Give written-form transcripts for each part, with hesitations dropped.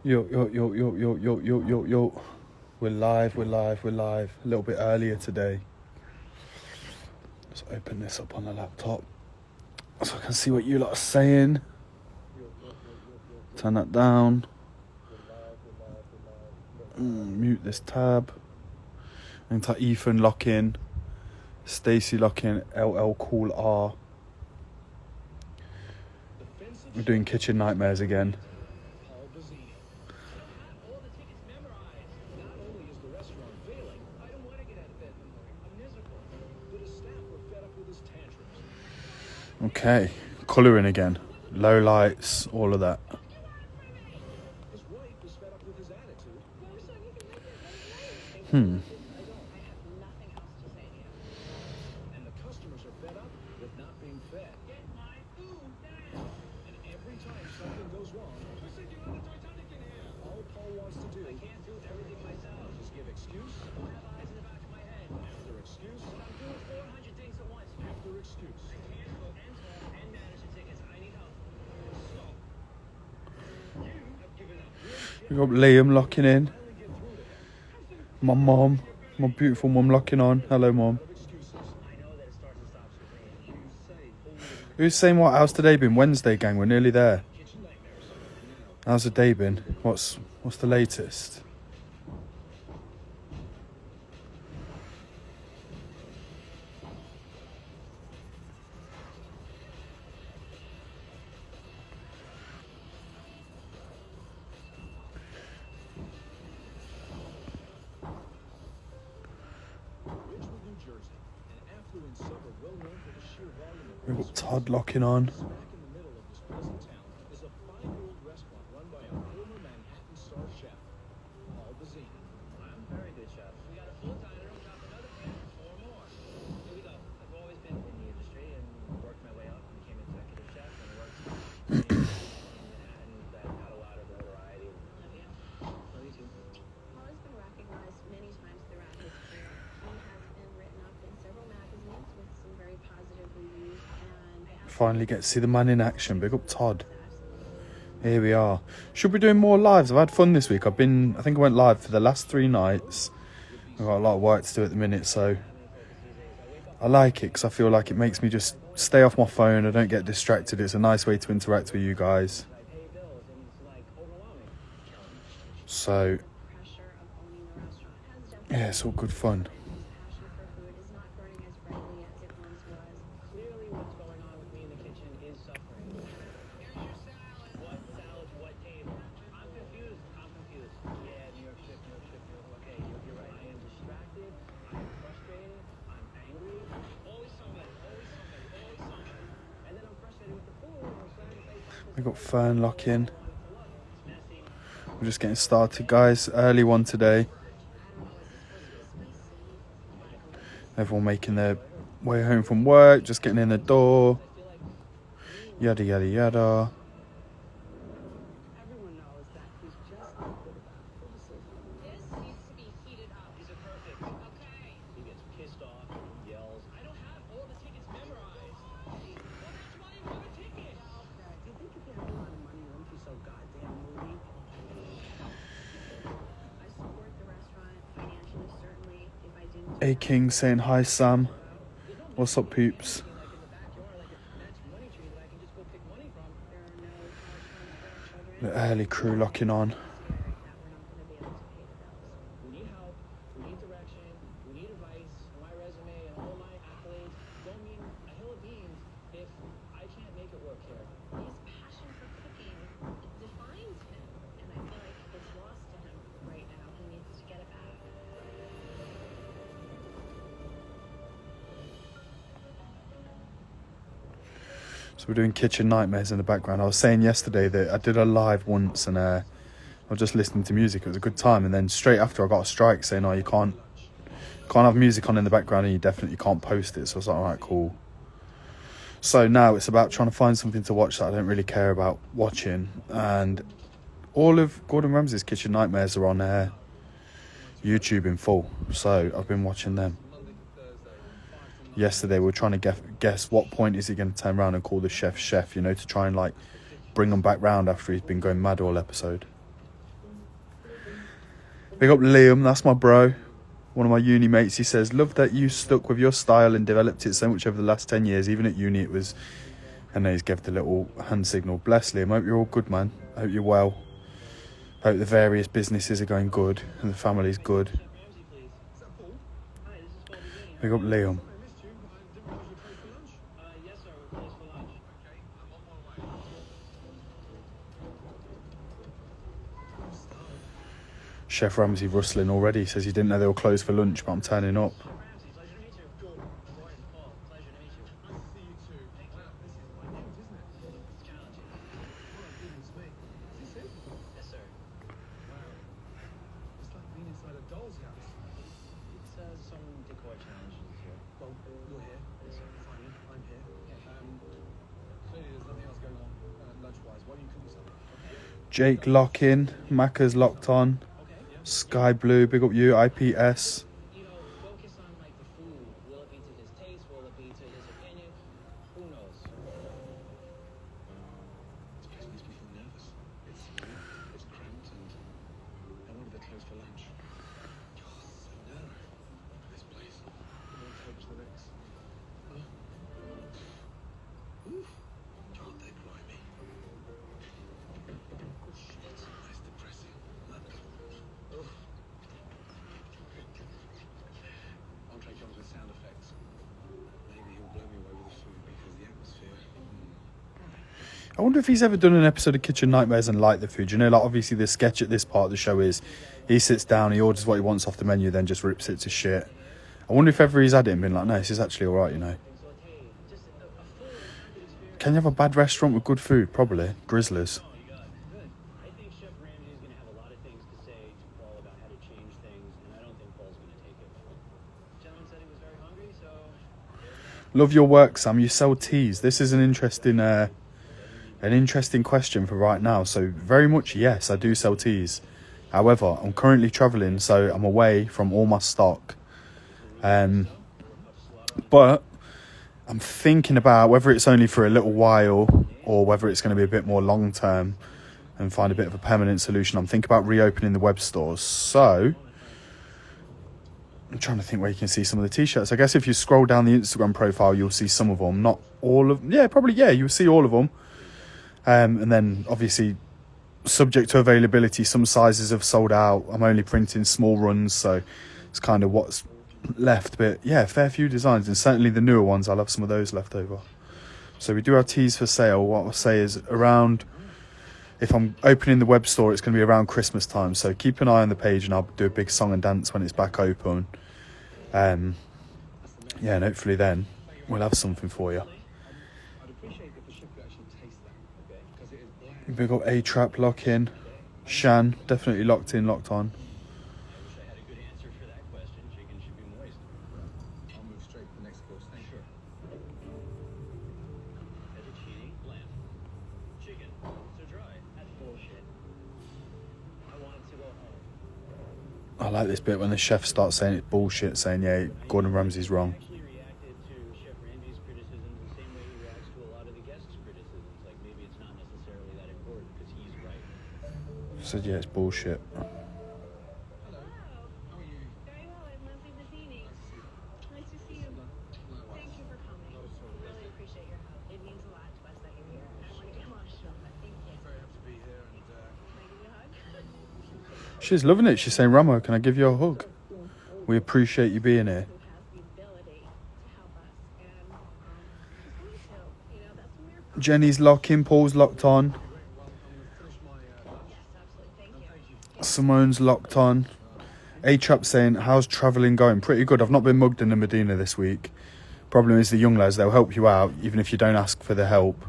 Yo, yo, yo, yo, yo, yo, yo, yo, yo. We're live. A little bit earlier today. Let's open this up on the laptop so I can see what you lot are saying. Turn that down. Mute this tab. Enter Ethan lock in. Stacy lock in. LL Cool R. We're doing Kitchen Nightmares again. Okay, colouring again. Low lights, all of that. We got Liam locking in. My mum, my beautiful mum locking on. Hello, mum. Who's saying what? How's today been? Wednesday, gang. We're nearly there. How's the day been? What's the latest? We've got Todd locking on. Finally get to see the man in action. Big up Todd. Here we are. Should be doing more lives. I've had fun this week. I think I went live for the last 3 nights. I've got a lot of work to do at the minute, so I like it because I feel like it makes me just stay off my phone. I don't get distracted. It's a nice way to interact with you guys. So yeah, it's all good fun. We got Fern lock in. We're just getting started, guys. Early one today. Everyone making their way home from work, just getting in the door. Yada, yada, yada. A King saying hi, Sam. What's up, peeps? The early crew locking on. So we're doing Kitchen Nightmares in the background. I was saying yesterday that I did a live once and I was just listening to music. It was a good time. And then straight after I got a strike saying, oh, you can't have music on in the background and you definitely can't post it. So I was like, all right, cool. So now it's about trying to find something to watch that I don't really care about watching. And all of Gordon Ramsay's Kitchen Nightmares are on YouTube in full. So I've been watching them. Yesterday we were trying to guess what point is he going to turn around and call the chef, you know, to try and like bring him back round after he's been going mad all episode. Big up Liam, that's my bro. One of my uni mates, he says, love that you stuck with your style and developed it so much over the last 10 years. Even at uni it was... And then he's gave the little hand signal. Bless Liam, hope you're all good, man. Hope you're well. Hope the various businesses are going good and the family's good. Big up Liam. Chef Ramsay rustling already. He says he didn't know they were closed for lunch, but I'm turning up. Jake lock-in, Macca's locked on, Sky Blue, big up you, IPS. I wonder if he's ever done an episode of Kitchen Nightmares and liked the food. You know, like obviously the sketch at this part of the show is he sits down, he orders what he wants off the menu, then just rips it to shit. I wonder if ever he's had it and been like, no, this is actually alright, you know. Can you have a bad restaurant with good food? Probably. Grizzlies. Love your work, Sam. You sell teas. This is an interesting question for right now. So very much yes, I do sell teas. However, I'm currently traveling, so I'm away from all my stock. But I'm thinking about whether it's only for a little while or whether it's going to be a bit more long term and find a bit of a permanent solution. I'm thinking about reopening the web stores. So I'm trying to think where you can see some of the t-shirts. I guess if you scroll down the Instagram profile, you'll see some of them. Not all of them. Yeah, probably, yeah, you'll see all of them. And then obviously subject to availability, some sizes have sold out. I'm only printing small runs, so it's kind of what's left. But yeah, fair few designs, and certainly the newer ones, I'll have some of those left over. So we do have teas for sale. What I'll say is around, if I'm opening the web store, it's going to be around Christmas time. So keep an eye on the page and I'll do a big song and dance when it's back open. Yeah, and hopefully then we'll have something for you. Big up A-Trap lock in. Shan, definitely locked in, locked on. I like this bit when the chef starts saying it's bullshit, saying, yeah, Gordon Ramsay's wrong. Said, yeah, it's bullshit. Hello. How are you? Very well. I'm Leslie Mazzini. Nice to see you. Thank you for coming. Really appreciate your help. It means a lot to us that you're here. I don't want to get emotional, but thank you. I'm very happy to be here. And can I give you a hug? She's loving it. She's saying, Ramo, can I give you a hug? We appreciate you being here. Jenny's locking, Paul's locked on. Simone's locked on. A-Trap saying, how's travelling going? Pretty good. I've not been mugged in the Medina this week. Problem is the young lads, they'll help you out, even if you don't ask for the help,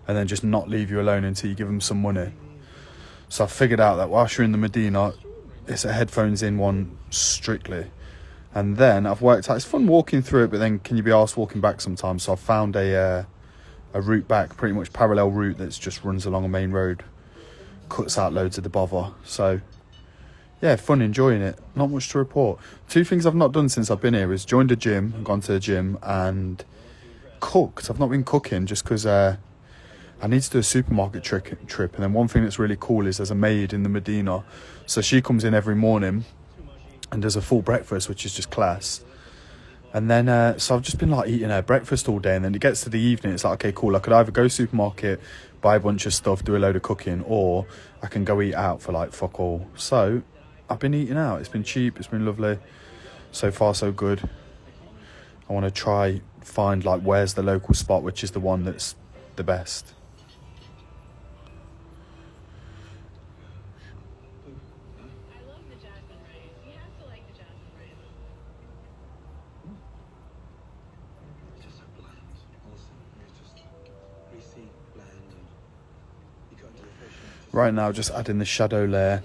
and then just not leave you alone until you give them some money. So I've figured out that whilst you're in the Medina, it's a headphones in one strictly. And then I've worked out, it's fun walking through it, but then can you be arsed walking back sometimes? So I've found a route back, pretty much parallel route that just runs along a main road, cuts out loads of the bother. So yeah, fun, enjoying it. Not much to report. 2 things I've not done since I've been here is joined a gym, gone to the gym, and cooked. I've not been cooking just because I I need to do a supermarket trip. And then one thing that's really cool is there's a maid in the Medina. So she comes in every morning and does a full breakfast, which is just class. And then, so I've just been like eating her breakfast all day. And then it gets to the evening, it's like, okay, cool. I could either go supermarket, buy a bunch of stuff, do a load of cooking, or I can go eat out for like fuck all. So I've been eating out. It's been cheap. It's been lovely. So far, so good. I want to find like where's the local spot, which is the one that's the best. I love the jasmine rice. You have to like the jasmine rice. It's just so bland, honestly. It's just greasy, bland, and you got into the fish. Right now, just adding the shadow layer.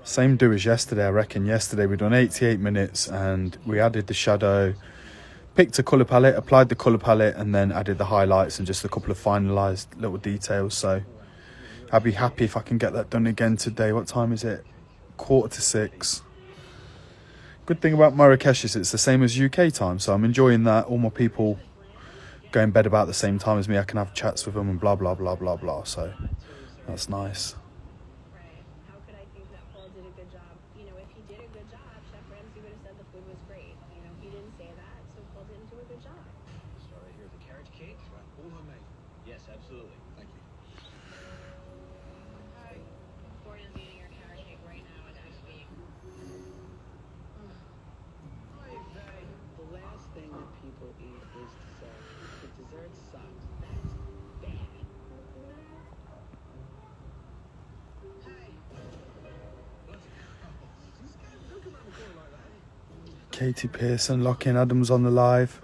Same do as yesterday, I reckon. Yesterday we done 88 minutes and we added the shadow, picked a colour palette, applied the colour palette, and then added the highlights and just a couple of finalised little details. So I'll be happy if I can get that done again today. What time is it? 5:45. Good thing about Marrakesh is it's the same as UK time, so I'm enjoying that. All my people go in bed about the same time as me. I can have chats with them and blah, blah, blah, blah, blah. So that's nice. Right. How could I think that Paul did a good job? You know, if he did a good job, Chef Ramsay would have said the food was great. You know, he didn't say that, so Paul didn't do a good job. Start right here, the carrot cake, all homemade. Yes, absolutely. Thank you. Hi. Gordon's eating your carrot cake right now as we speak. The last thing that people eat is dessert. The dessert sucks. That's bad. Katie Pearson, Locking Adams on the live.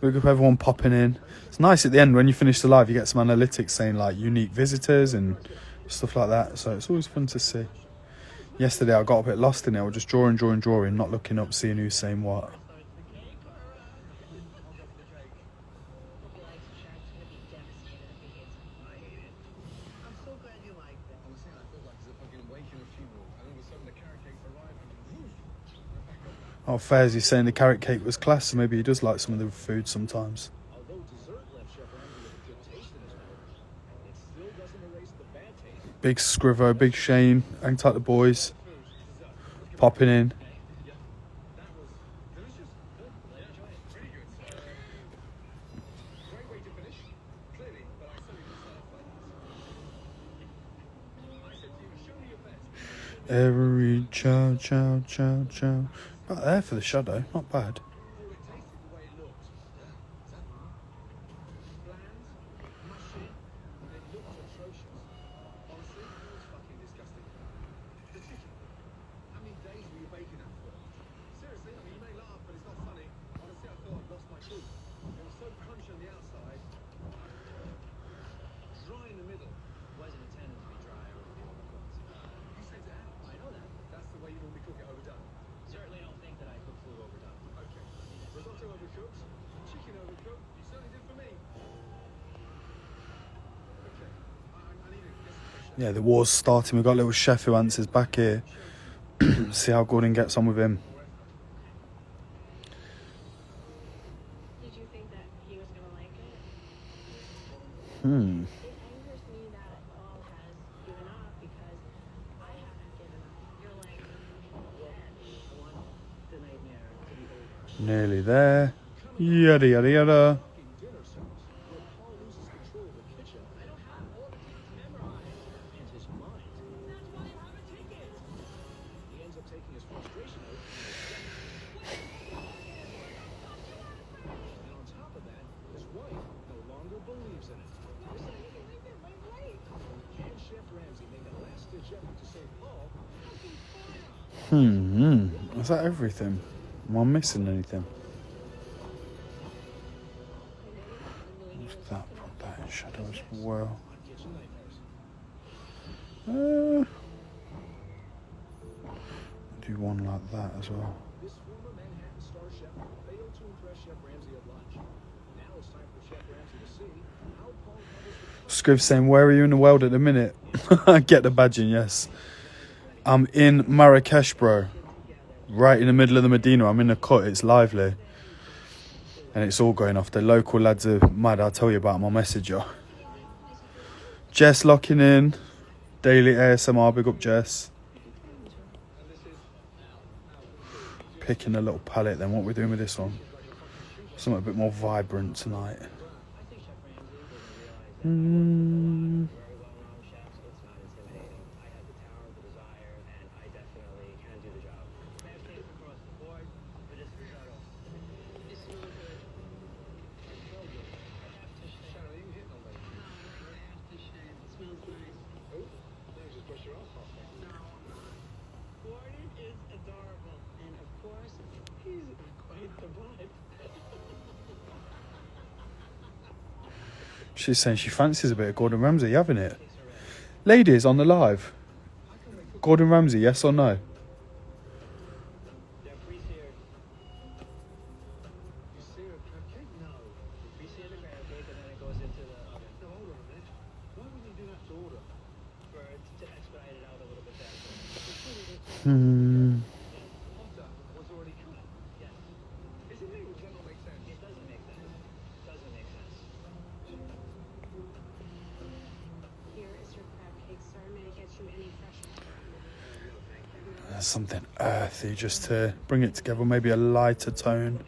Look up everyone popping in. It's nice at the end when you finish the live, you get some analytics saying like unique visitors and stuff like that. So it's always fun to see. Yesterday I got a bit lost in it. I was just drawing, not looking up, seeing who's saying what. I'm so glad you like it. Honestly, I feel like it's a fucking wake in a funeral. And all of a sudden the carrot cake's arrived and whoosh, right back up. Oh, Fairs, he's saying the carrot cake was class, so maybe he does like some of the food sometimes. Although dessert left Chef Ramsay with a good taste in his mouth, it still doesn't erase the bad taste. Big Scrivo, Big Shane, hang tight the boys, popping in. That was delicious. Good. Pretty good. Great way to finish. Clearly, but I saw you yourself like this. I said to you, show me your best. Every chow, chow, chow, chow. Not there for the shadow, not bad. Oh, it tasted the way it looked. Is that bland, mushy, and it looked atrocious. Honestly, it was fucking disgusting. The chicken. How many days were you baking that for? Seriously, I mean, you may laugh, but it's not funny. Honestly, I thought I'd lost my cool. It was so crunchy on the outside, dry in the middle. Wasn't intended to be dry or overcooked. You said that? I know that. That's the way you normally cook it overdone. Certainly don't think that I cook food overdone. Okay. Risotto overcooked, chicken overcooked. You certainly did for me. Okay. I need to get some fresh. Yeah, the war's starting. We've got a little chef who answers back here. See how Gordon gets on with him. Did you think that he was going to like it? Hmm. It angers me that Paul has given up because I haven't given up. You're like, I want the nightmare to be over. Nearly there. Yada, yada, yada. Fucking dinner service where Paul loses control of the kitchen. I don't have all the things memorized. And his mind. That's why you have a ticket. He ends up taking his frustration out. And on top of that, his wife no longer believes in it. Can Chef Ramsay make a last-ditch effort to save Paul? Is that everything? Am I missing anything? What's that? Put that in shadow as well. Kitchen nightmares. Do one like that as well. This former Manhattan star chef failed to impress Chef Ramsay at lunch. Now it's time for Chef Ramsay to see how Paul handles the Scriv saying, where are you in the world at the minute? Get the badging, yes. I'm in Marrakesh, bro. Right in the middle of the Medina. I'm in the cut. It's lively. And it's all going off. The local lads are mad. I'll tell you about my messenger. Jess locking in. Daily ASMR, big up Jess. Picking a little palette then. What we're doing with this one? Something a bit more vibrant tonight. She's saying she fancies a bit of Gordon Ramsay, having it. Ladies on the live. Gordon Ramsay, yes or no? Something earthy just to bring it together, maybe a lighter tone.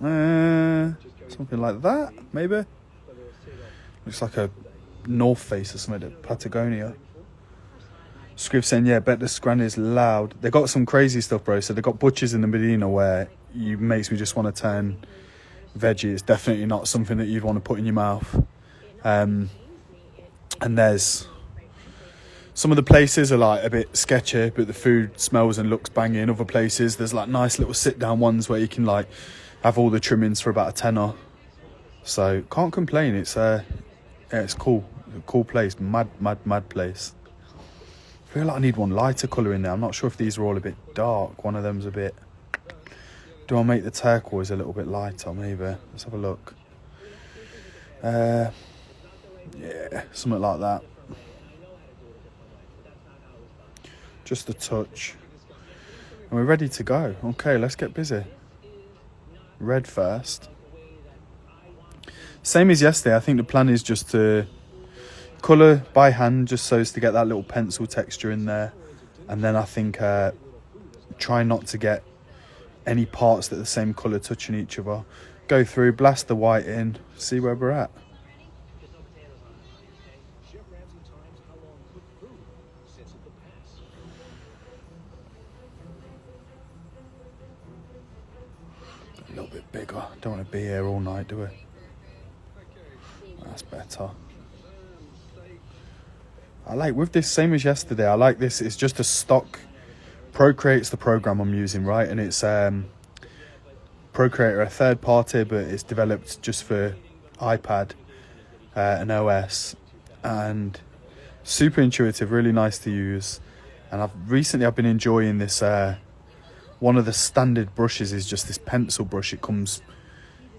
Something like that, maybe. Looks like a North Face or something at Patagonia. Scriv saying, yeah, bet the scran is loud. They got some crazy stuff, bro. So they got butchers in the Medina where you makes me just want to turn veggie. It's definitely not something that you'd want to put in your mouth. And there's some of the places are like a bit sketchy, but the food smells and looks banging. Other places, there's like nice little sit-down ones where you can like have all the trimmings for about a tenner. So can't complain. It's yeah, it's cool. A cool place. Mad place. I feel like I need one lighter colour in there. I'm not sure if these are all a bit dark. One of them's a bit. Do I make the turquoise a little bit lighter? Maybe. Let's have a look. Yeah, something like that. Just a touch. And we're ready to go. Okay, let's get busy. Red first. Same as yesterday. I think the plan is just to colour by hand, just so as to get that little pencil texture in there. And then I think try not to get any parts that are the same colour touching each other. Go through, blast the white in, see where we're at. A little bit bigger. Don't want to be here all night, do we? That's better. I like, with this, same as yesterday, I like this. It's just a stock. Procreate's the program I'm using, right? And it's Procreate are a third party, but it's developed just for iPad and OS, and super intuitive, really nice to use. And I've been enjoying this. One of the standard brushes is just this pencil brush. It comes,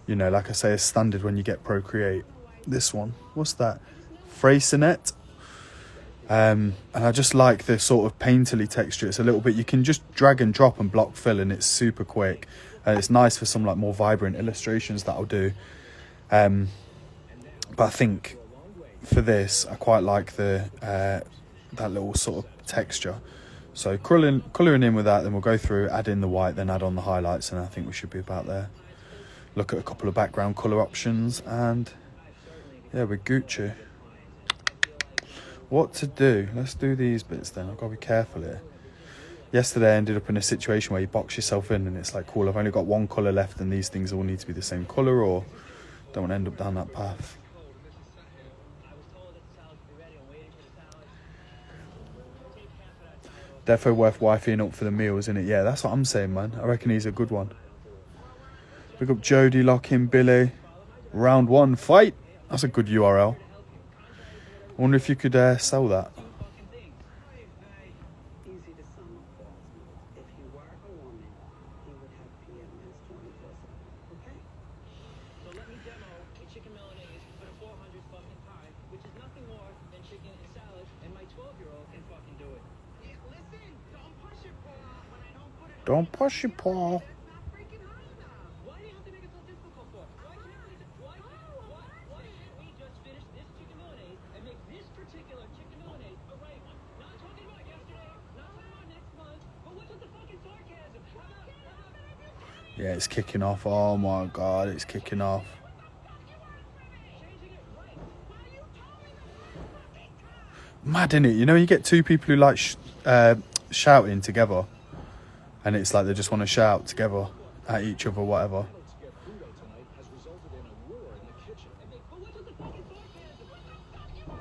you know, like I say, as standard when you get Procreate. This one, what's that? Freycinet. And I just like the sort of painterly texture. It's a little bit, you can just drag and drop and block fill, and it's super quick. And it's nice for some like more vibrant illustrations that I'll do. But I think for this, I quite like the that little sort of texture. So colouring in with that, then we'll go through, add in the white, then add on the highlights, and I think we should be about there. Look at a couple of background colour options, and yeah, we're Gucci. What to do? Let's do these bits then. I've got to be careful here. Yesterday I ended up in a situation where you box yourself in and it's like, cool, I've only got one colour left and these things all need to be the same colour, or don't want to end up down that path. Defo worth wifeying up for the meals, isn't it? Yeah, that's what I'm saying, man. I reckon he's a good one. Pick up Jody, lock in Billy. Round one, fight. That's a good URL. I wonder if you could sell that. Easy to sum up, If you were a woman, you would have PMS 24/7. Okay? So let me demo a chicken Milanese with a 400 fucking pie, which is nothing more than chicken and salad, and my 12-year-old can fucking do it. Yeah, listen, don't push it, Paul. When I don't put it Don't push it, Paul. that's not freaking high enough. Why do you have to make a Yeah, it's kicking off. Oh my god, it's kicking off. Mad, innit? You know, you get two people who like shouting together, and it's like they just want to shout together at each other, whatever. To get food out tonight has resulted in a war in the kitchen. But what's with the fucking sarcasm?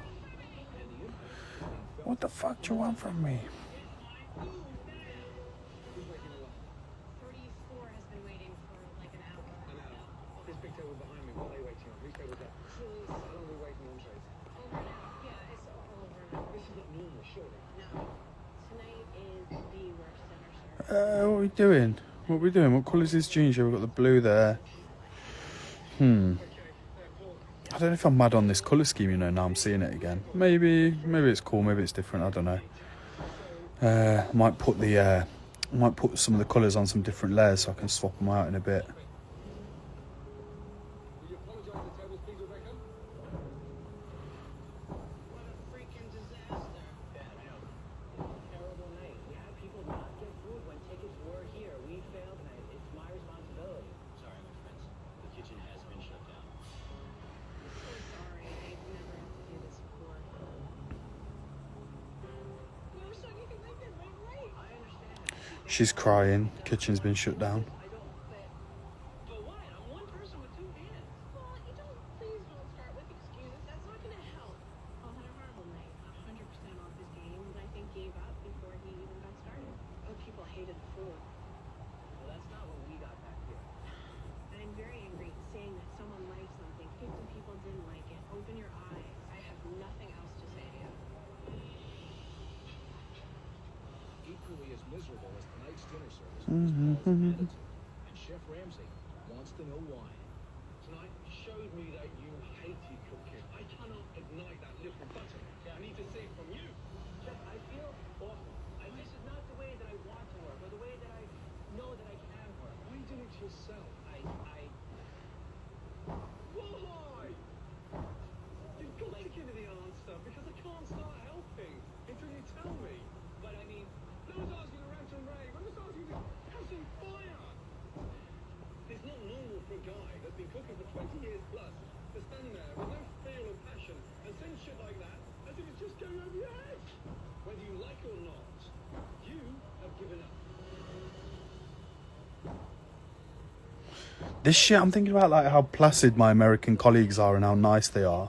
And the impact is being felt. What the fuck do you want from me? Who's making the line? 34 has been waiting for like an hour. An hour. This big table behind me, what are they waiting on? Whose table is that? How long are we waiting on entrees? Over now. Yeah, it's all over now. This is not normal, surely. No. Tonight is the worst dinner service. What are we doing? What are we doing? What colour is this jeans? We've got the blue there. I don't know if I'm mad on this colour scheme, you know, now I'm seeing it again. Maybe it's cool, maybe it's different, I don't know. Might put some of the colours on some different layers so I can swap them out in a bit. Will you apologise to the tables, please, Rebecca? What a freaking disaster. Bad out. Terrible night. We had people not get food when tickets were here. We failed tonight. It's my responsibility. Sorry, my friends. The kitchen has been shut down. I'm so sorry. I've never had to do this before. Never saw anything like this. Right? I understand. She's crying, kitchen's been shut down. But what? I'm one person with two hands. Well, please don't start with excuses. That's not going to help. Paul had a horrible night. 100% off his game, and I think gave up before he even got started. Oh, people hated the food. Well, that's not what we got back here. I'm very angry saying that someone liked something. 50 people didn't like it. Open your eyes. I have nothing else to say to you. Equally as miserable as tonight's dinner service is Paul's attitude. And Chef Ramsay wants to know why. Tonight showed me that you hated cooking. I cannot ignite that little button. I need to see it from you. Chef, I feel awful. This is not the way that I want to work, or the way that I know that I can work. Why are you doing it to yourself? Why? Why? You've got to give me the answer because I can't start helping until you tell me. But I mean, No one's asking to rant and rave. I'm just asking you to have some fire. It's not normal for a guy that's been cooking for 20 years plus to stand there with no feel or passion and send shit like that as if it's just going over your head. Whether you like it or not, you have given up. This shit, I'm thinking about like how placid my American colleagues are and how nice they are.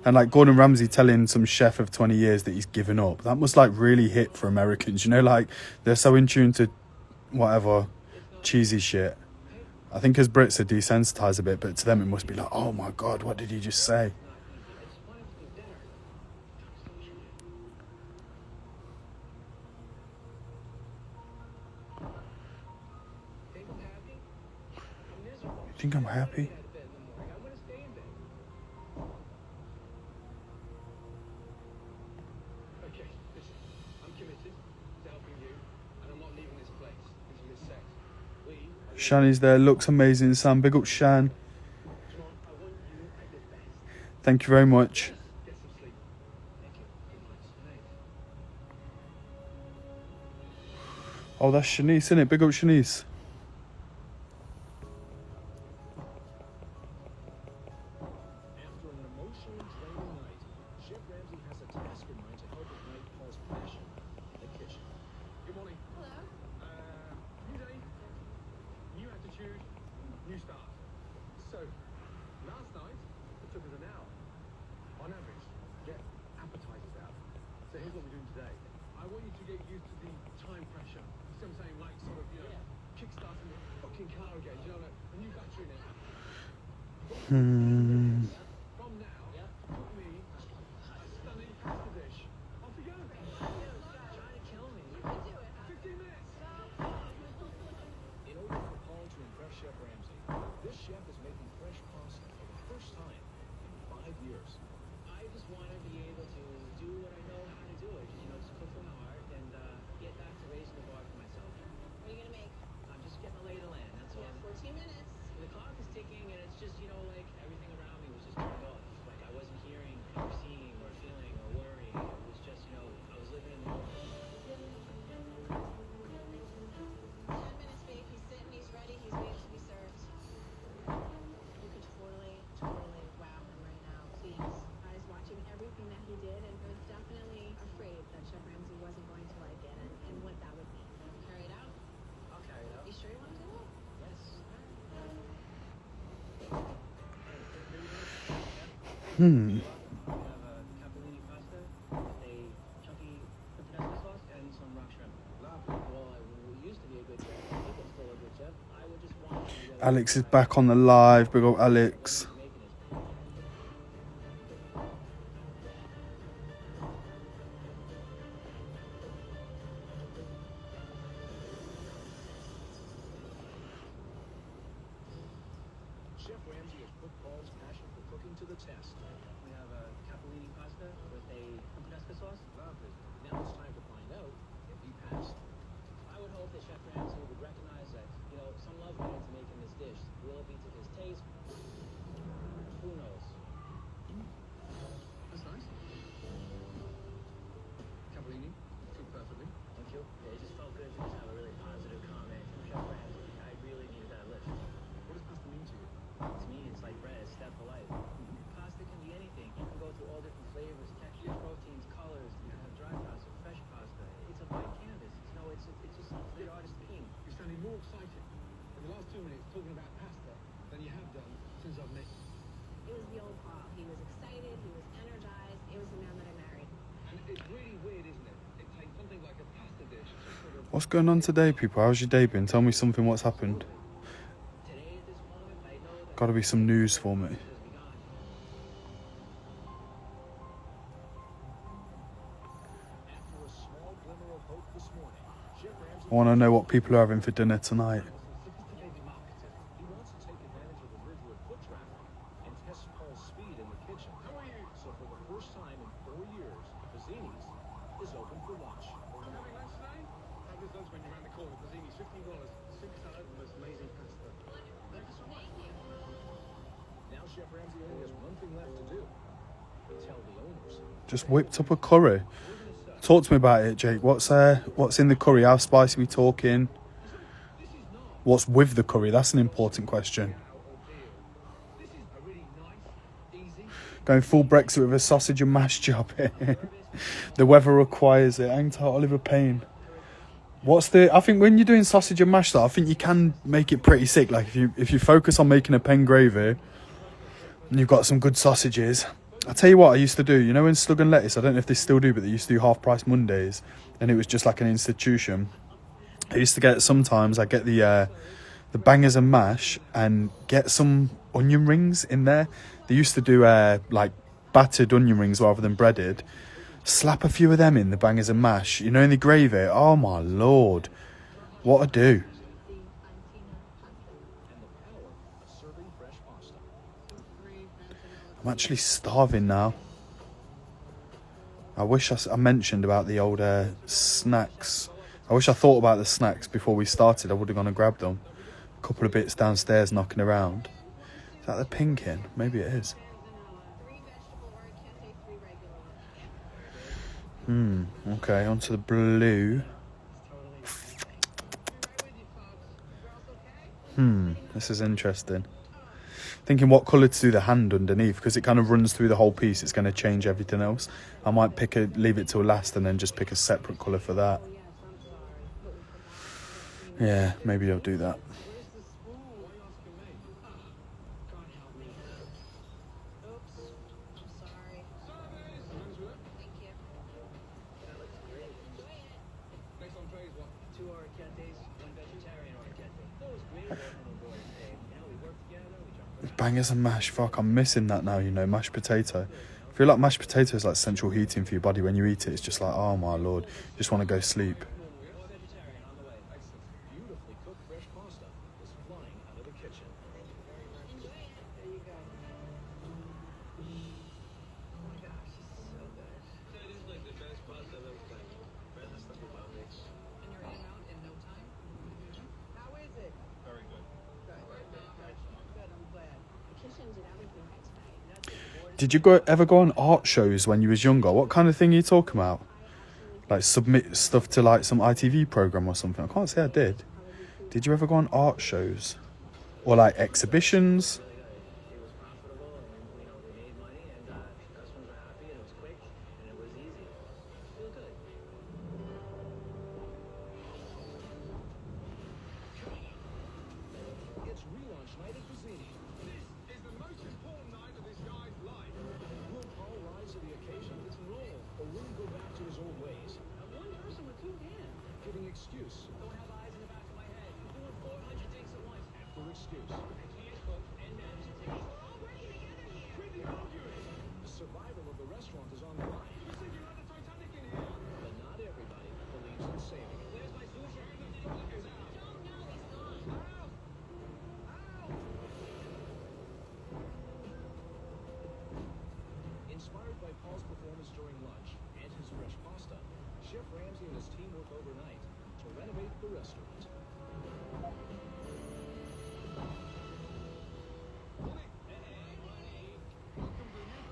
And like Gordon Ramsay telling some chef of 20 years that he's given up. That must like really hit for Americans. You know, like they're so in tune to whatever cheesy shit. I think as Brits are desensitized a bit, but to them it must be like, oh my God, what did he just say? it's wanting to do dinner. Think I'm happy? I'm miserable. You think I'm happy? I want to stay in bed. Okay, listen. I'm committed to helping you, and I'm not leaving this place until it's set. We are Shani's there, looks amazing, Sam. Big up Shan. Tomorrow, I want you at your best. Thank you very much. Get some sleep. Thank you. Good night. Oh, that's Shanice, isn't it? Big up Shanice. After an emotionally draining night, Chef Ramsay has a task in mind to help ignite Paul's passion in the kitchen. Good morning. Hello? New day, new attitude, new start. So, last night, it took us an hour, on average, to get appetizers out. So here's what we're doing today. I want you to get used to the time pressure. You see what I'm saying? Like, sort of, kickstarting the fucking car again. You know, a new battery now. From now, cook me a stunning pasta dish. Off we go. Trying to kill me. 15 minutes. In order for Paul to impress Chef Ramsay, this chef is making fresh pasta for the first time in 5 years. I just want to be able to do what I know how to do it. Just cook from the heart and get back to raising the bar for myself. What are you going to make? I'm just getting a lay of the land. That's You all. have 14 minutes. The clock is ticking and it's just, like everything around Hmm. We have a capellini pasta with a chunky puttanesca sauce and some rock shrimp. Well, I used to be a good chef. I think I'm still a good chef. I would just want to be able Alex is back on the live. Big up Alex. to make it. Chef Ramsay has put Paul's passion for cooking to the test. We have a capellini pasta with a puttanesca sauce. Lovely. Now it's time to find out if he passed. I would hope that Chef Ramsay would recognize that, some love went into making this dish. Will it be to his taste? Who knows? That's nice. Capellini, cooked perfectly. Thank you. It just felt good to just have a really positive comment from Chef Ramsay. I really needed that lift. What does pasta mean to you? To me, it's like bread, it's step for life. Pasta can be anything. You can go through all different flavors, textures, proteins, colors. You can have dry pasta, fresh pasta. It's a blank canvas. It's just something for the artist to paint. You're sounding more excited in the last 2 minutes talking about pasta than you have done since I've met you. It was the old Paul. He was excited. He was energized. It was the man that I married. And it's really weird, isn't it? It takes something like a pasta dish to sort of... What's going on today, people? How's your day been? Tell me something. What's happened? Today, at this moment, I know that Got to be some news for me. has begun. After a small glimmer of hope this morning, Chef Ramsay I want to know what people are having for dinner tonight. sophisticated marketer. He wants to take advantage of the Ridgewood foot traffic and test Paul's speed in the kitchen. How are you? So for the first time in 4 years, Pizzini's is open for lunch. Having lunch today? Have this lunch menu around the corner. Pizzini's $15. Soup salad, the most amazing pasta. Now Chef Ramsay only has one thing left to do. Tell the owners. Just whipped up a curry. Talk to me about it, Jake. What's in the curry? How spicy we talking? What's with the curry? That's an important question. This is a really nice, easy. Going full Brexit with a sausage and mash job. The weather requires it. Hang tight, Oliver Payne. I think when you're doing sausage and mash, though, I think you can make it pretty sick. Like if you focus on making a pen gravy, and you've got some good sausages. I'll tell you what I used to do. You know, in Slug and Lettuce, I don't know if they still do, but they used to do half-price Mondays, and it was just like an institution. I used to get sometimes. I get the bangers and mash, and get some onion rings in there. They used to do like battered onion rings rather than breaded. Slap a few of them in the bangers and mash. You know, in the gravy. Oh my lord, what a do! Serving fresh pasta. I'm actually starving now. I wish I mentioned about the old snacks. I wish I thought about the snacks before we started. I would have gone and grabbed them. A couple of bits downstairs knocking around. Is that the Pinkin? Maybe it is. 3 vegetable or I can't take 3 regular. Okay, onto the blue. This is interesting. Thinking what colour to do the hand underneath, because it kind of runs through the whole piece. It's going to change everything else. I might leave it till last and then just pick a separate colour for that. Yeah, maybe I'll do that. Where's the spoon? Why are you asking me? God help me. Oops. I'm sorry. Sometimes we look. Thank you. That looks great. Enjoy it. Next entree is what? 2 orecchiettas, 1 vegetarian orecchietta. That was great working on board today. We worked together, we jumped Bangers and mash. Fuck, I'm missing that now, you know, mashed potato. I feel like mashed potato is like central heating for your body. When you eat it, it's just like, oh my lord, you just want to go sleep. more vegetarian on the way. Excellent. Beautifully cooked fresh pasta is flying out of the kitchen. Enjoy it. There you go. Oh my gosh, this is so good. That is like the best pasta I've ever had. Bread and stuff with mix. And you're in and out in no time? How is it? Very good. Good. Good, I'm glad. The kitchen did everything right tonight. Did you ever go on art shows when you was younger? What kind of thing are you talking about? Like submit stuff to like some ITV program or something? I can't say I did. Did you ever go on art shows? Or like exhibitions? It was profitable, and we made money, and customers were happy, and it was quick, and it was easy. It was good. It's relaunch night at Pizzini. This is the most important night of this guy's life. excuse? I can't cook and manage to take it. All working together here. Quit the arguing. The survival of the restaurant is on the line. You said you had the Titanic in here. But not everybody believes in saving it. Where's my sushi? Look at that. Don't know, he's gone. Ow! Inspired by Paul's performance during lunch and his fresh pasta, Chef Ramsay and his team work overnight to renovate the restaurant.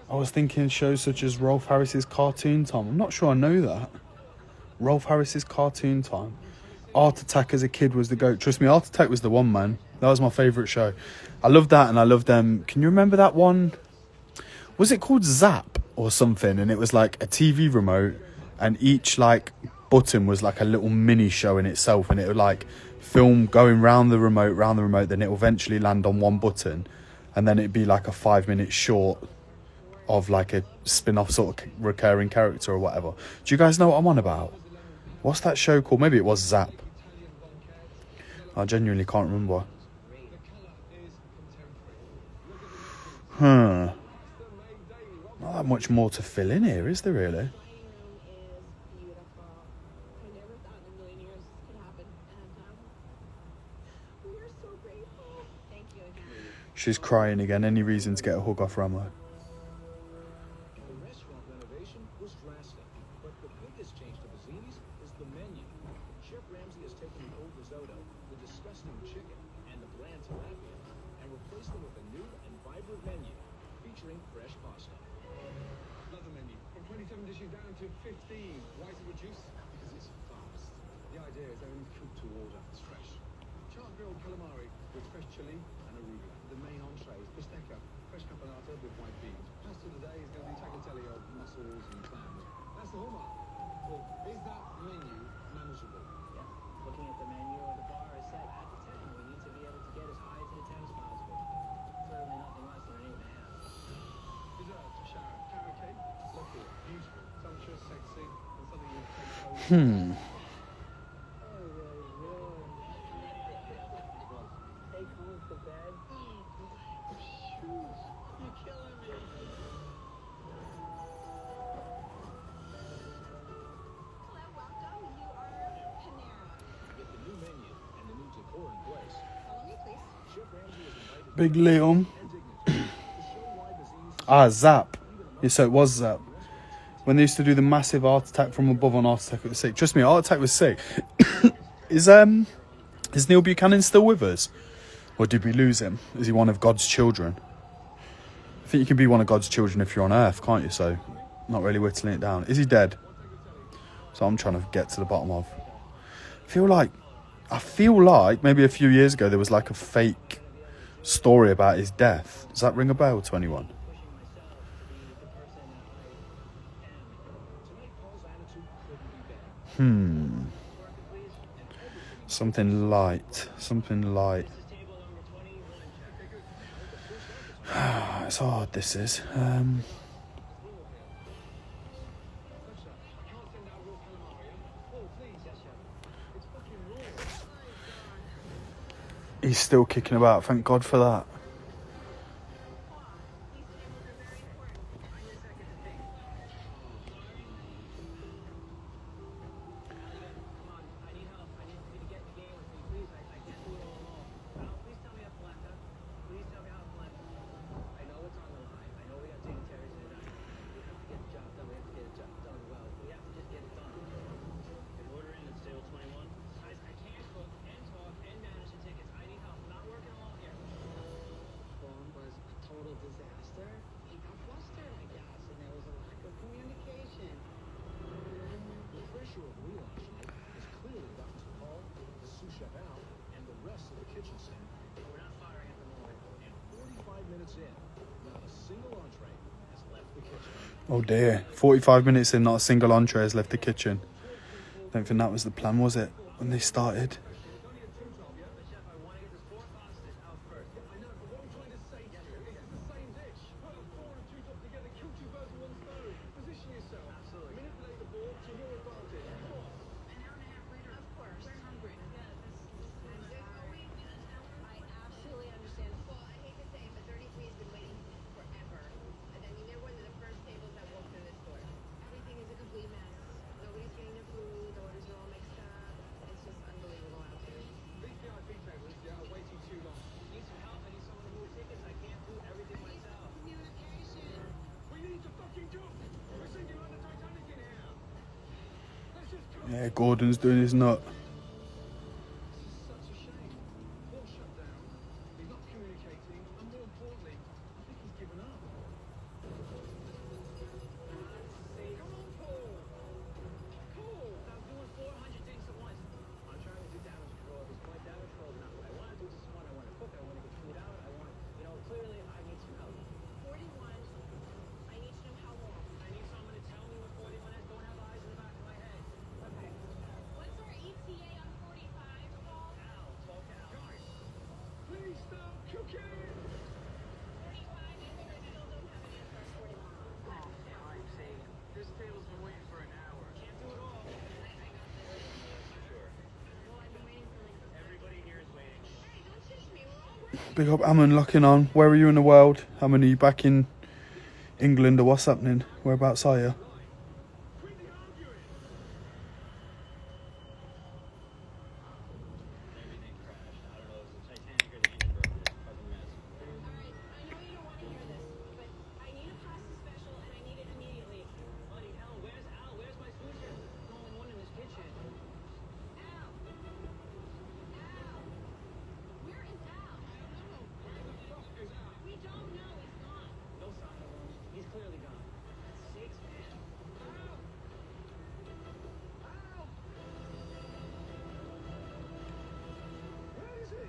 I was thinking shows such as Rolf Harris's Cartoon Time. I'm not sure I know that. Rolf Harris's Cartoon Time. Art Attack as a kid was the GOAT. Trust me, Art Attack was the one, man. That was my favourite show. I loved that, and I loved them. Can you remember that one? Was it called Zap or something? And it was like a TV remote, and each like button was like a little mini show in itself, and it would like film going round the remote, then it will eventually land on one button, and then it'd be like a 5-minute short of like a spin-off sort of recurring character or whatever. Do you guys know what I'm on about? What's that show called? Maybe it was Zap. I genuinely can't remember. Not that much more to fill in here, is there really? Dining room is beautiful. I never thought in a million years this could happen. And we're so grateful. Thank you again. She's crying again. Any reason to get a hug off Ramo? The restaurant renovation was drastic, but the biggest change to Bazzini's is the menu. Chef Ramsay has taken the old risotto, the disgusting chicken, and the bland tilapia, and replaced them with a new and vibrant menu featuring fresh pasta. Love the menu. From 27 dishes down to 15. Why is it reduced? Because it's fast. The idea is everything's cooked to order. It's fresh. Charred grilled calamari with fresh chili and arugula. The main entree is bistecca, fresh caponata with white beans. Pasta today is going to be tagliatelle of mussels and clams. That's the hallmark. Well, is that menu manageable? Yeah. Looking at the menu, the bar is set at the 10. We need to be able to get as high to the 10 as possible. Certainly nothing less than an 8.5. Dessert, shower, carrot cake, lovely, beautiful, sumptuous, sexy, and something you take home. Take home to bed. You're killing me. Hello, welcome. You are Panera. With the new menu and the new decor in place, Follow me, please. Chef Ramsay has invited Big Leon. and dignitary to show why Bazzini's is Zap. Yeah, so it was Zap. When they used to do the massive Art Attack from above on Art Attack, it was sick. Trust me, Art Attack was sick. Is Neil Buchanan still with us? Or did we lose him? Is he one of God's children? I think you can be one of God's children if you're on Earth, can't you? So, not really whittling it down. Is he dead? So I'm trying to get to the bottom of. I feel like maybe a few years ago there was like a fake story about his death. Does that ring a bell to anyone? tonight, Paul's attitude couldn't be better. Something light. It's hard, this is. He's still kicking about, thank God for that. Disaster. He got flustered, I guess, and there was a lack of communication. The pressure of relaunch night has clearly gotten to Paul, the sous chef Al, and the rest of the kitchen staff. We're not firing at the moment. And 45 minutes in, not a single entree has left the kitchen. Oh dear. 45 minutes in, not a single entree has left the kitchen. Don't think that was the plan, was it? When they started. Of course. We're hungry. I Yeah, Gordon's doing his nut. This is such a shame. Paul shut down. He's not communicating, and more importantly, I think he's given up. Come on, Paul. Paul, stop doing 400 things at once. I'm trying to do damage control at this point. Damage control is not what I want to do. This is one I want to cook. I want to get food out. I want, clearly I need some help. 41. I need to know how long. I need someone to tell me what 41 is. Don't have eyes in the back of my head. Okay. What's our ETA on 45, Paul? Al, talk to Al. Guys, please stop cooking! 45, and we still don't have an answer on 41. I'm saying This table's been waiting for an hour. can't do it all. I got this. Sure. Well, I've been waiting for like... Everybody here is waiting. Hey, don't shush me. We're all working. Big up Ammon locking on. Where are you in the world? Ammon, are you back in England or what's happening? Whereabouts are you? Quit the arguing! Everything crashed. I don't know if it's the Titanic or the Hindenburg. It's a fucking mess. All right, I know you don't want to hear this, but I need a pasta special and I need it immediately. Bloody hell, where's Al? Where's my sous chef? There's no one in this kitchen. Al! Al! Where is Al? I don't know. Where the fuck is Al? We don't know. He's gone. No sign of him. He's clearly gone. Sakes, man. Al! Al! Where is he?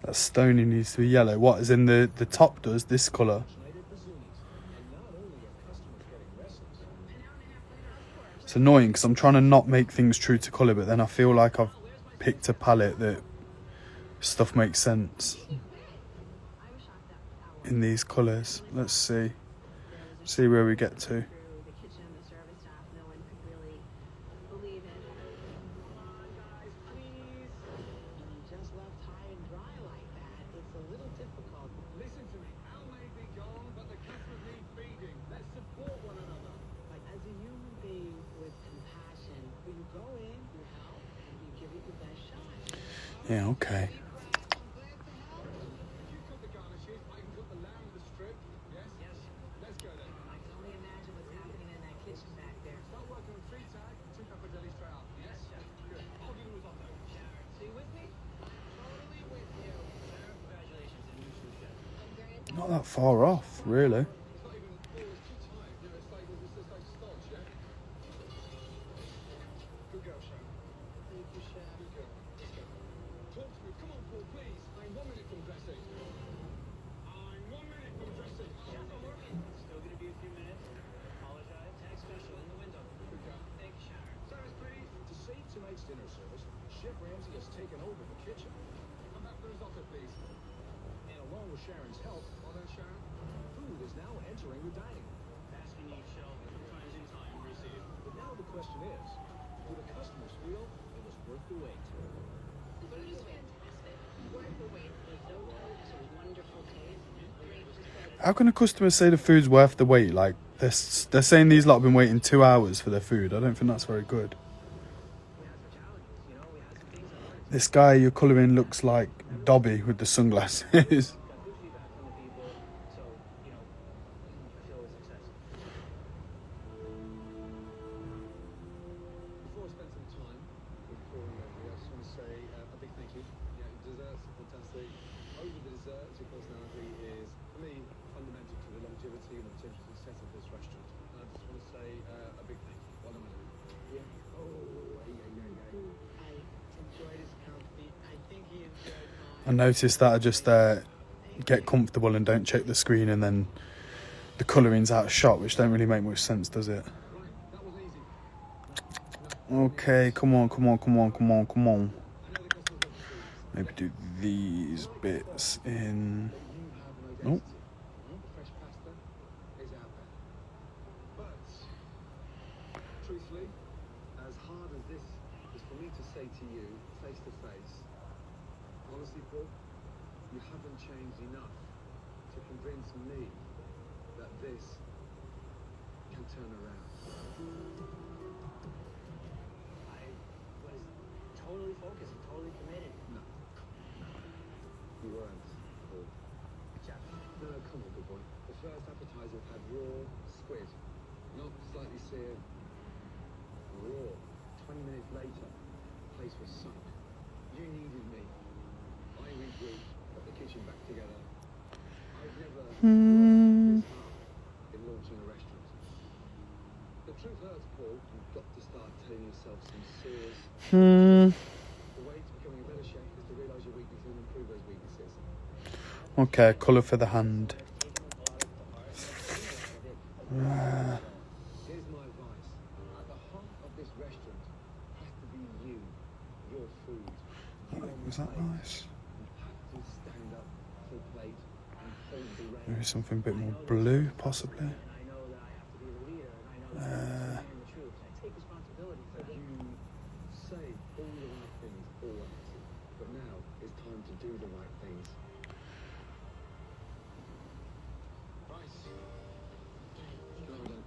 That stony needs to be yellow. What, is in the top does this colour? Schneider Bazunis. And not only are customers getting restless, An hour and a half later, of course. It's annoying because I'm trying to not make things true to colour, but then I feel like I've picked a palette that stuff makes sense I was shocked that Al in these colours. Let's see where we get to. through the kitchen, the service staff, no one could really believe it. Come on, guys, please. When you just left high and dry like that, it's a little difficult. listen to me. Al may be gone, but the customers need feeding. Let's support one another. Like, as a human being with compassion, when you go in, you help, and you give it your best shot. Yeah, okay. If you cook the garnishes, I can cook the lamb with the strip. Yes? Yes. Let's go then. I can only imagine what's happening in that kitchen back there. Start working on free tag, 2 pepper deli straight up. Yes? Good. I'll do the risotto. Sharon, so you with me? Totally with you. Sharon, congratulations, the new sous chef. I'm very Not that far off, really. It's not even, oh, it's too tight. You know, it's like starch, yeah? Good girl, Sharon. Thank you, Chef. Good girl. Let's go. Talk to me. Come on, Paul, please. I'm 1 minute from dressing. I'm 1 minute from dressing. Chef, I'm working. Still gonna be a few minutes. Apologize. Tag special in the window. Good girl. Thank you, Sharon. Service, please. To save tonight's dinner service, Chef Ramsay has taken over the kitchen. Come back for the risotto, please. And along with Sharon's help, well done, Sharon, food is now entering the dining room. Basket needs shelving. Times in time. Received. But now the question is, do the customers feel it was worth the wait? The food is fantastic. Worth the wait. Risotto is a wonderful taste. Great. Just said How can a customer say the food's worth the wait? Like, they're saying these lot have been waiting 2 hours for their food. I don't think that's very good. We had some challenges, we had some things that weren't. This guy you're colouring looks like Dobby with the sunglasses. Got good feedback from the people, so, I feel it was a success. Before I spend some time with Paul and Rosie, I just want to say a big thank you. Yeah, desserts are fantastic. Over the desserts, your personality is, for me, fundamental to the longevity and the potential success of this restaurant. And I just want to say a big thank you. Well done, my lady. Yeah. Oh, I enjoyed his company. I think he enjoyed I mine. noticed that I just get comfortable and don't check the screen, and then the colouring's out of shot, which don't really make much sense, does it? Right, that was easy. Okay, come on. I know the customers love the food. Maybe do these bits in. You have an Oh. identity. Fresh pasta is out there. But, truthfully, as hard as this is for me to say to you, face to face, honestly, Paul, you haven't changed enough to convince me that this can turn around. I was totally focused and totally committed. No. You weren't, Paul. Chef, No, come on, good boy. The first appetizer had raw squid, not slightly seared, 20 minutes later, the place was sunk. You needed me. I regrouped, got the kitchen back together. I've never worked this hard in launching a restaurant. The truth hurts, Paul. You've got to start telling yourself some serious. The way to becoming a better chef is to realise your weaknesses and improve those weaknesses. Okay, colour for the hand. Here's my advice. At the heart of this restaurant has to be you, your food. Was that nice? You have to stand up to the plate and hold the reins. Maybe something a bit more blue, possibly. And I know that I have to be the leader, and I know that I'm saying the truth. I take responsibility for that. You say all the right things always, but now it's time to do the right things. Rice. Well done.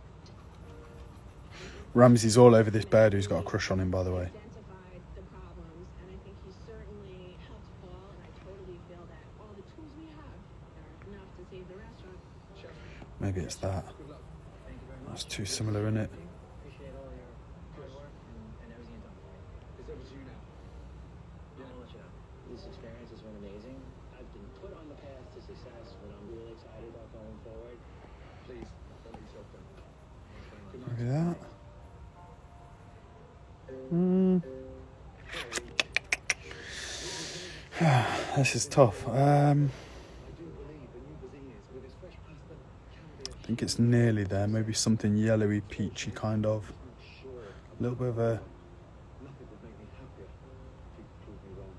Ramsey's all over this bird who's got a crush on him, by the way. Identified the problems, and I think he certainly helped Paul, and I totally feel that all the tools we have are enough to save the restaurant. Chef, Maybe it's that. good luck. Thank you very much. That's too similar, isn't it? Appreciate all your hard work and everything you've done for me. It's over to you now. I'll let you know. This experience has been amazing. I've been put on the path to success, but I'm really excited about going forward. Please, don't let yourself down. Good night. Maybe that. This is tough. I think it's nearly there. Maybe something yellowy, peachy kind of. A little bit of a. Nothing would make me happier if you could prove me wrong.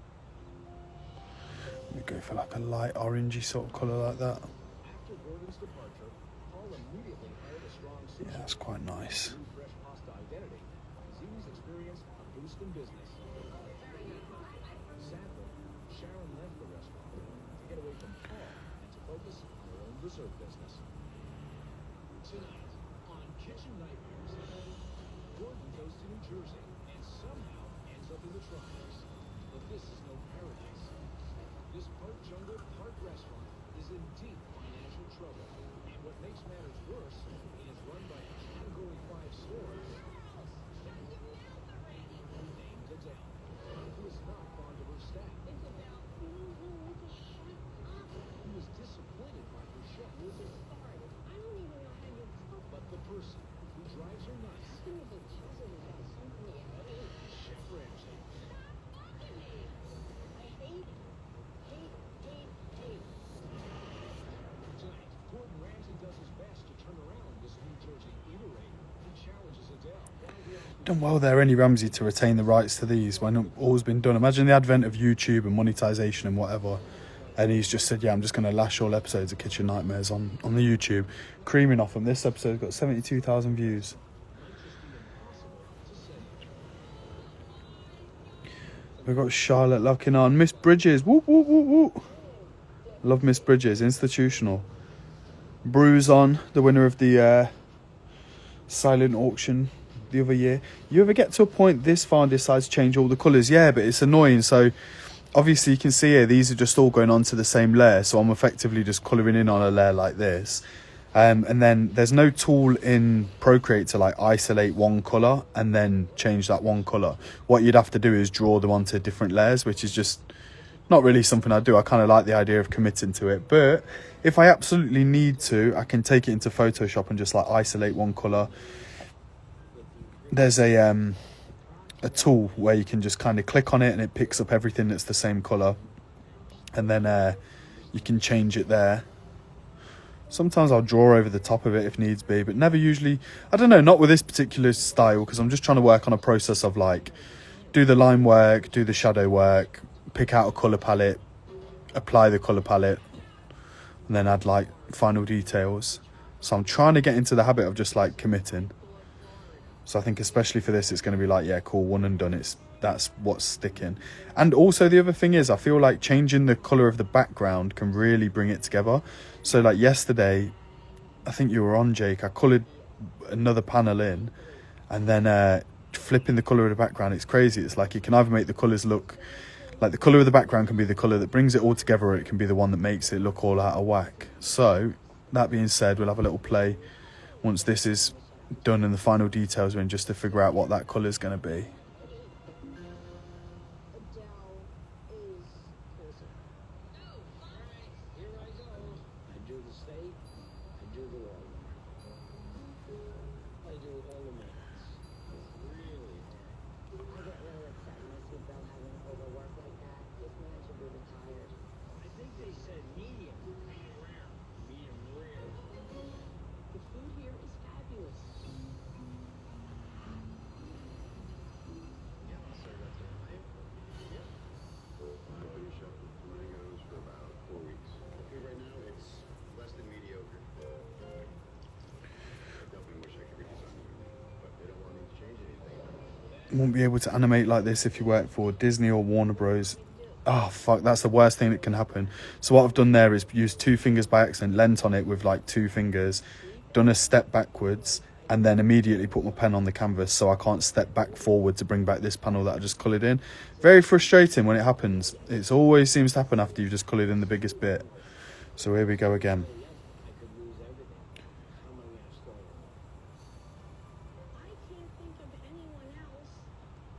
Let me go for like a light orangey sort of colour like that. After Gordon's departure, Paul immediately hired a strong Yeah, that's quite nice. new fresh pasta identity. Z's experienced a boost in business. Sadly, Sharon left the restaurant to get away from Paul and to focus on her own dessert business. Tonight, on Kitchen Nightmares, Gordon goes to New Jersey and somehow ends up in the tropics. But this is no paradise. This part jungle, part restaurant is in deep financial trouble. And what makes matters worse, it is run by a Category 5 store named Adele, who is not fond of her staff. Who is disappointed by her chef. But the person who drives her nuts, Chef Ramsay. Tonight, Gordon Ramsay does his best to turn around this New Jersey eatery. He challenges Adele. Done well there, any Ramsey, to retain the rights to these when all's been done. Imagine the advent of YouTube and monetization and whatever. And he's just said, yeah, I'm just going to lash all episodes of Kitchen Nightmares on the YouTube. Creaming off them. This episode's got 72,000 views. We've got Charlotte locking on. Miss Bridges. Woo, woo, woo, woo. Love Miss Bridges. Institutional. Bruce on, the winner of the silent auction the other year. You ever get to a point this far and decide to change all the colours? Yeah, but it's annoying. So obviously you can see here, these are just all going onto the same layer. So I'm effectively just colouring in on a layer like this. And then there's no tool in Procreate to like isolate one colour and then change that one colour. What you'd have to do is draw them onto different layers, which is just not really something I do. I kind of like the idea of committing to it. But if I absolutely need to, I can take it into Photoshop and just like isolate one colour. There's a tool where you can just kind of click on it and it picks up everything that's the same colour. And then you can change it there. Sometimes I'll draw over the top of it if needs be, but never usually. I don't know, not with this particular style, because I'm just trying to work on a process of like, do the line work, do the shadow work, pick out a colour palette, apply the colour palette, and then add like final details. So I'm trying to get into the habit of just like committing. So I think especially for this, it's going to be like, yeah, cool, one and done. That's what's sticking. And also the other thing is, I feel like changing the colour of the background can really bring it together. So like yesterday, I think you were on, Jake, I coloured another panel in and then flipping the colour of the background, it's crazy. It's like you can either make the colours look, like the colour of the background can be the colour that brings it all together, or it can be the one that makes it look all out of whack. So that being said, we'll have a little play once this is done and the final details are in, just to figure out what that colour is going to be. won't be able to animate like this if you work for Disney or Warner Bros. Oh fuck, that's the worst thing that can happen. So what I've done there is used 2 fingers by accident, leant on it with like 2 fingers, done a step backwards, and then immediately put my pen on the canvas so I can't step back forward to bring back this panel that I just coloured in. Very frustrating when it happens. It always seems to happen after you've just coloured in the biggest bit. So here we go again. I could lose everything. How am I gonna have stolen? I can't think of anyone else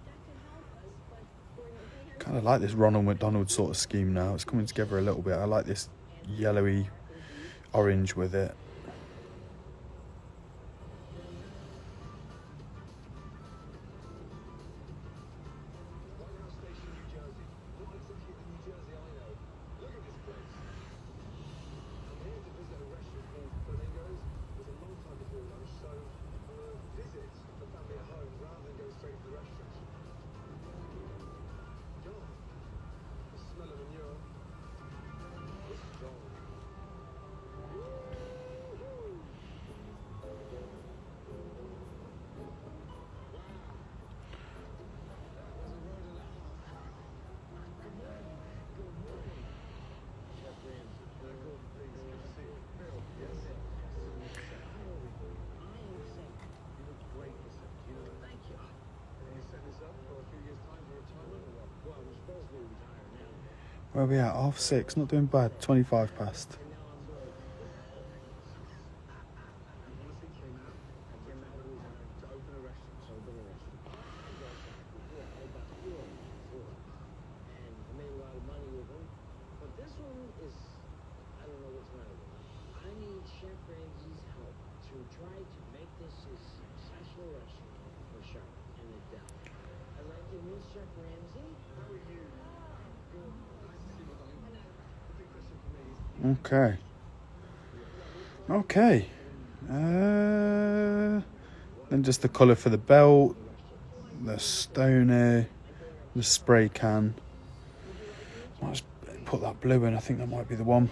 that could help us, but we're Kind of like this Ronald McDonald sort of scheme now. It's coming together a little bit. I like this yellowy orange with it. Lighthouse Station, New Jersey. Not exactly the New Jersey I know. Look at this place. I'm here to visit a restaurant called Flamingos. It was a long time before lunch, so I'm going to visit the family at home rather than go straight to the restaurant. God, the smell of manure is strong. Where are we at? 6:30. Not doing bad. 25 past. Okay. Okay. Then just the colour for the belt, the stoner, the spray can. Might just put that blue in. I think that might be the one.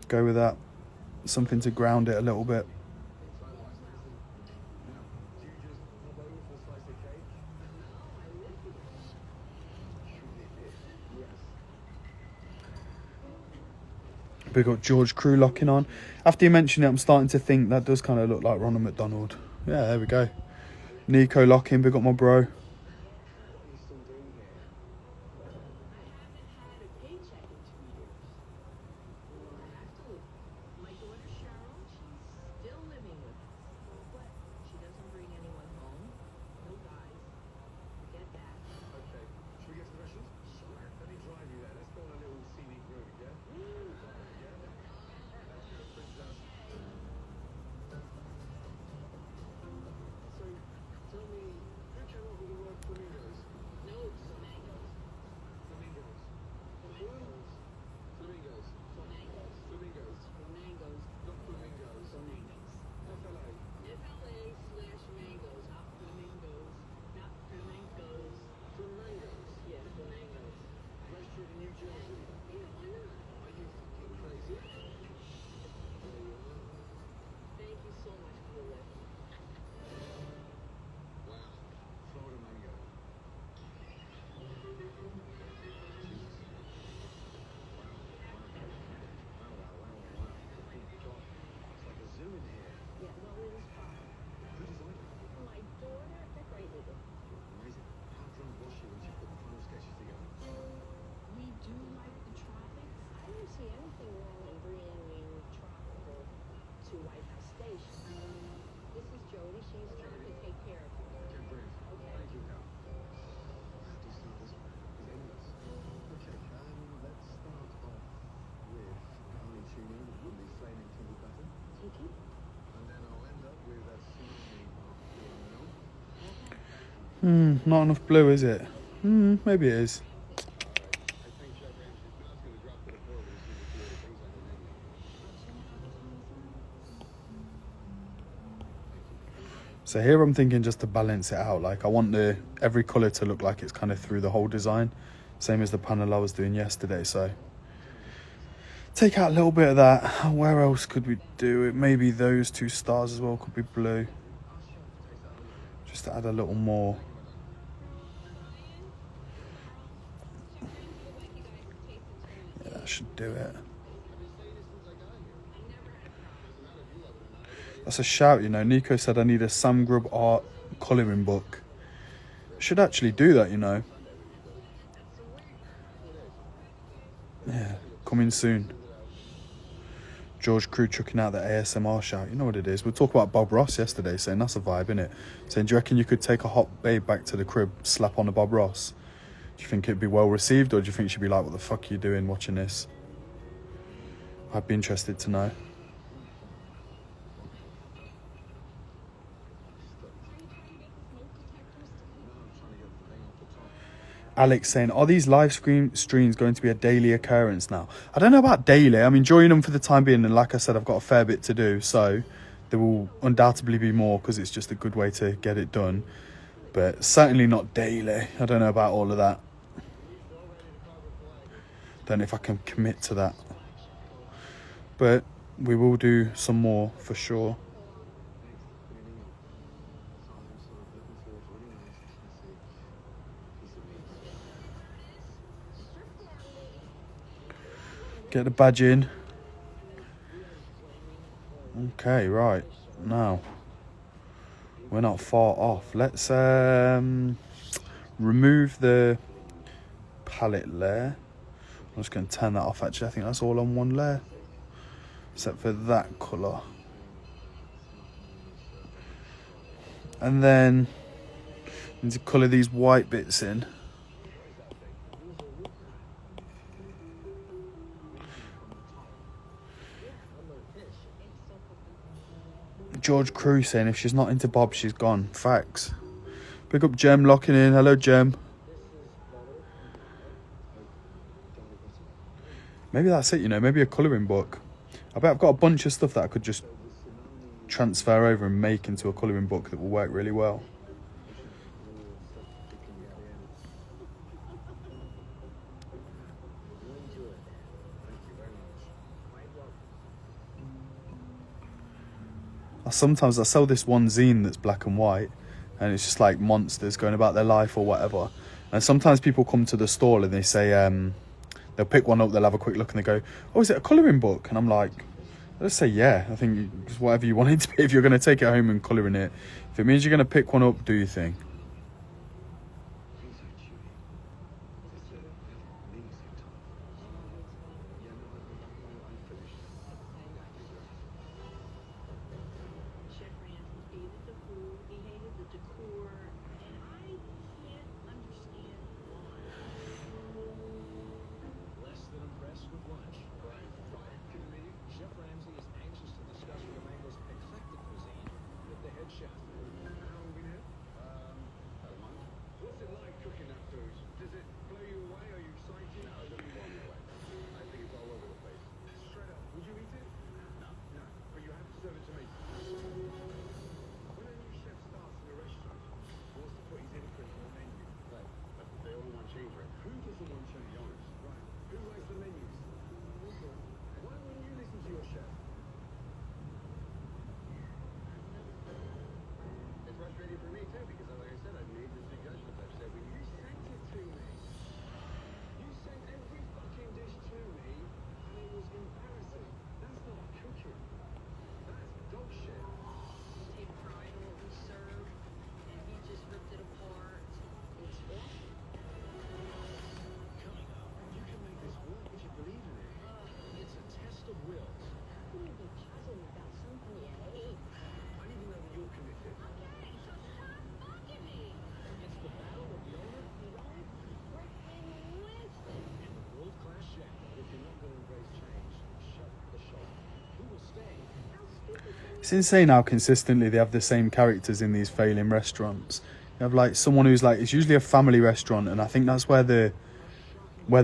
Go with that. Something to ground it a little bit. We got George Crew locking on. After you mention it, I'm starting to think that does kind of look like Ronald McDonald. Yeah, there we go. Nico locking. Big up my bro. Not enough blue, is it? Maybe it is. So here I'm thinking just to balance it out, like I want every colour to look like it's kind of through the whole design, same as the panel I was doing yesterday. So take out a little bit of that. Where else could we do it? Maybe those 2 stars as well could be blue, just to add a little more should do it. That's a shout, you know. Nico said I need a Sam Grubb art colouring book. Should actually do that, you know. Yeah, coming soon. George Crew chucking out the ASMR shout. You know what it is. We talked about Bob Ross yesterday, saying that's a vibe, innit? Saying, do you reckon you could take a hot babe back to the crib, slap on a Bob Ross? Do you think it'd be well received, or do you think she'd be like, what the fuck are you doing watching this? I'd be interested to know. Alex saying, are these live streams going to be a daily occurrence now? I don't know about daily. I'm enjoying them for the time being, and like I said, I've got a fair bit to do, so there will undoubtedly be more because it's just a good way to get it done, but certainly not daily. I don't know about all of that. Don't know if I can commit to that, but we will do some more for sure. Get the badge in. Okay, right. Now, we're not far off. Let's remove the palette layer. I'm just going to turn that off, actually. I think that's all on one layer, except for that colour. And then I need to colour these white bits in. George Crew saying, if she's not into Bob, she's gone. Facts. Pick up Jem locking in. Hello, Jem. Maybe that's it, you know. Maybe a colouring book. I bet I've got a bunch of stuff that I could just transfer over and make into a colouring book that will work really well. Sometimes I sell this one zine that's black and white, and it's just like monsters going about their life or whatever. And sometimes people come to the stall and they say, they'll pick one up, they'll have a quick look and they go, oh, is it a colouring book? And I'm like, I just say, yeah, I think it's whatever you want it to be. If you're going to take it home and colour in it, if it means you're going to pick one up, do your thing. It's insane how consistently they have the same characters in these failing restaurants. You have like someone who's like, it's usually a family restaurant, and I think that's where the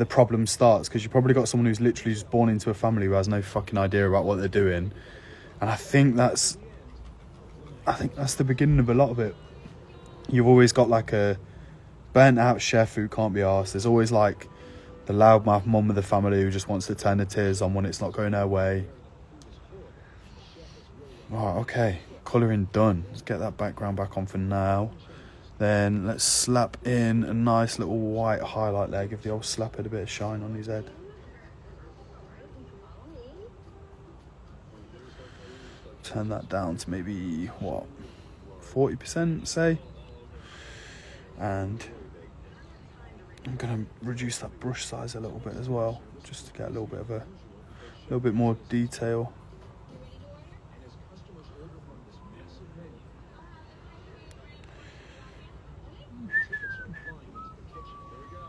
problem starts, because you probably got someone who's literally just born into a family who has no fucking idea about what they're doing. And I think that's the beginning of a lot of it. You've always got like a burnt out chef who can't be arsed. There's always like the loudmouth mum of the family who just wants to turn the tears on when it's not going her way. Right, okay, colouring done. Let's get that background back on for now. Then let's slap in a nice little white highlight there, give the old slaphead a bit of shine on his head. turn that down to maybe, what, 40%, say. And I'm going to reduce that brush size a little bit as well, just to get a little bit more detail. And as customers order from this massive menu, tickets are flying into the kitchen. Here we go.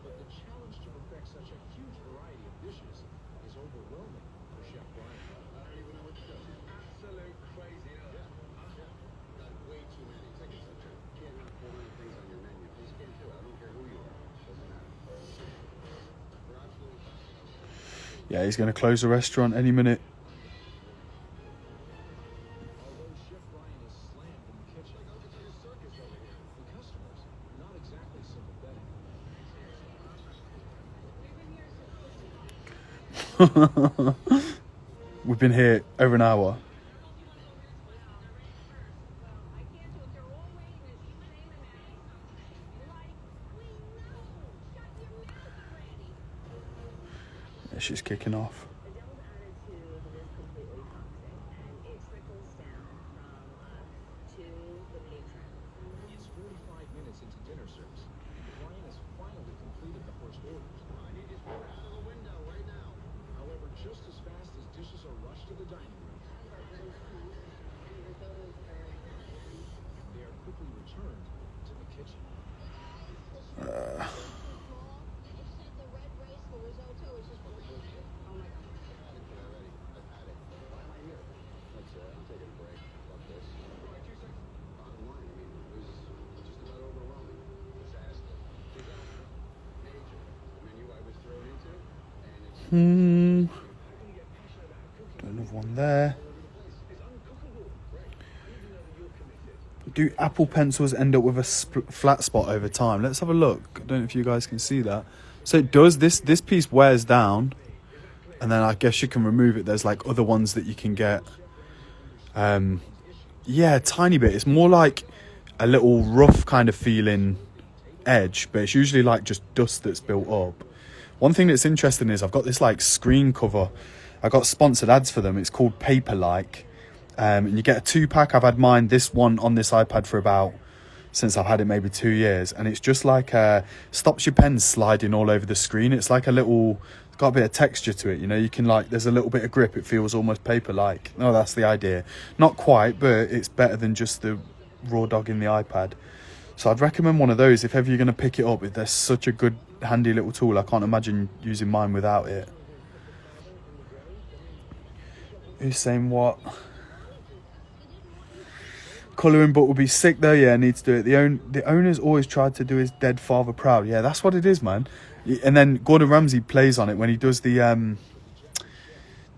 But the challenge to perfect such a huge variety of dishes is overwhelming for Chef Brian. I don't even know what to do. Absolute crazy, yeah. Way too many tickets. You can't have 400 things on your menu. You just can't do it. I don't care who you are. Doesn't matter. We're absolutely. Yeah, he's going to close the restaurant any minute. Although Chef Brian is slammed in the kitchen, it's like a circus over here. The customers, not exactly sympathetic. We've been here over an hour. Yeah, she's kicking off. The devil's attitude is completely toxic, and it trickles down from us to the patrons. It's 45 minutes into dinner service. Brian has finally completed the first orders. I need these people out of the window right now. However, just as fast as dishes are rushed to the dining room, they are quickly returned to the kitchen. I'm taking a break. Fuck this. Bottom line, I mean, it was just about overwhelming. Disaster. Major. The menu I was thrown into, and it's Another one there. Do Apple pencils end up with a flat spot over time? Let's have a look. I don't know if you guys can see that. So it does. This piece wears down, and then I guess you can remove it. There's like other ones that you can get. Yeah, a tiny bit. It's more like a little rough kind of feeling edge, but it's usually like just dust that's built up. One thing that's interesting is I've got this like screen cover. I got sponsored ads for them. It's called Paper-like. And you get a 2-pack. I've had mine, this one on this iPad for about, since I've had it maybe 2 years. And it's just like, stops your pen sliding all over the screen. It's like a little, it's got a bit of texture to it. You know, you can like, there's a little bit of grip. It feels almost paper-like. Oh, that's the idea. Not quite, but it's better than just the raw dog in the iPad. So I'd recommend one of those if ever you're going to pick it up. They're such a good, handy little tool. I can't imagine using mine without it. Who's saying what? Colouring book would be sick though. Yeah, I need to do it. The owner's always tried to do his dead father proud. Yeah, that's what it is, man. And then Gordon Ramsay plays on it when he does the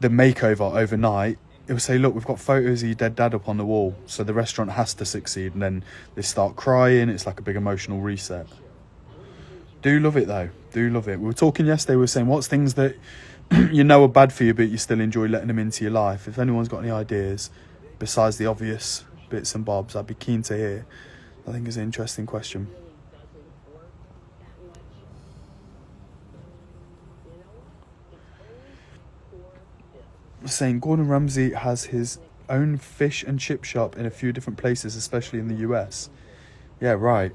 makeover overnight. It will say, look, we've got photos of your dead dad up on the wall, so the restaurant has to succeed. And then they start crying. It's like a big emotional reset. Do love it though. Do love it. We were talking yesterday. We were saying what's things that you know are bad for you, but you still enjoy letting them into your life. If anyone's got any ideas besides the obvious bits and bobs, I'd be keen to hear. I think it's an interesting question. Saying Gordon Ramsay has his own fish and chip shop in a few different places, especially in the US. Yeah, right.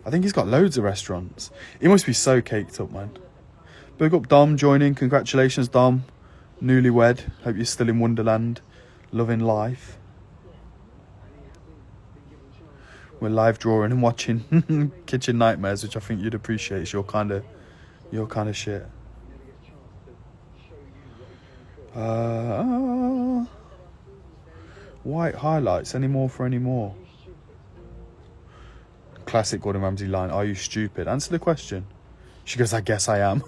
I think he's got loads of restaurants. He must be so caked up, man. Big up Dom joining. Congratulations, Dom. Newlywed. Hope you're still in Wonderland, loving life. We're live drawing and watching Kitchen Nightmares, which I think you'd appreciate. It's your kind of shit. White highlights. Any more for any more? Classic Gordon Ramsay line. Are you stupid? Answer the question. She goes, I guess I am.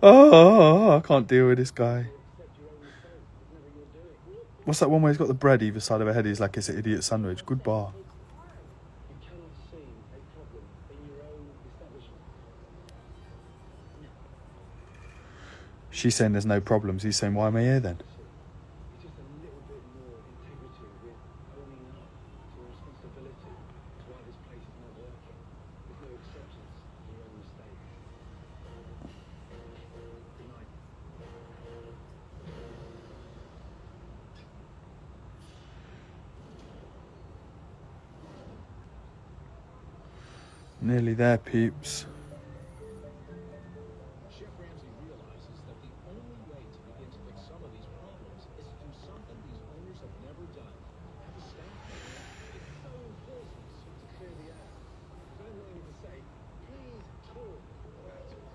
Oh, I can't deal with this guy. What's that one where he's got the bread either side of her head? He's like, it's an idiot sandwich. Good bar. You cannot see a problem in your own establishment. She's saying there's no problems. He's saying, why am I here then? It's just a little bit more integrity with owning up to responsibility to why this place is not working. There's no acceptance of your own mistakes. Good night. Nearly there, peeps. Chef Ramsay realizes that the only way to begin to fix some of these problems is to do something these owners have never done. Have a stand. It's so important to clear the air. So I'm willing to say, please talk about it.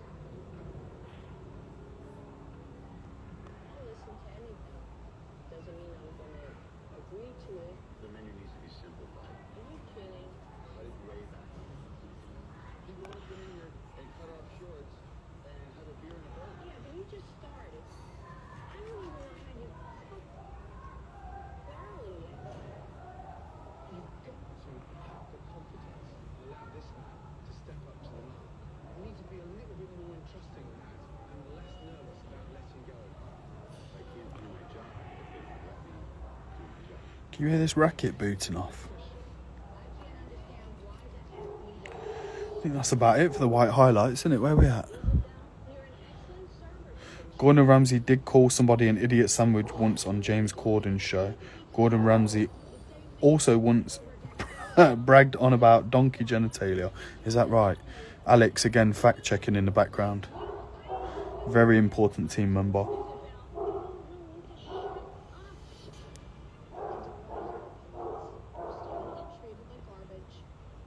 I'll listen to anything. Doesn't mean I'm gonna agree to it. The menu needs to be simplified. Are you kidding? Cut it way back. You want to come in here and cut off shorts and have a beer and a burger. Yeah, but you just started. I don't even know how you cook thoroughly yet. You've got to have the confidence and allow this man to step up to the mark. You need to be a little bit more entrusting than that and less nervous about letting go. I can't do my job if they won't let me do my job. Can you hear this racket booting off? I think that's about it for the white highlights, isn't it? Where are we at? Gordon Ramsay did call somebody an idiot sandwich once on James Corden's show. Gordon Ramsay also once bragged on about donkey genitalia. Is that right? Alex, again, fact-checking in the background. Very important team member. Treated like garbage.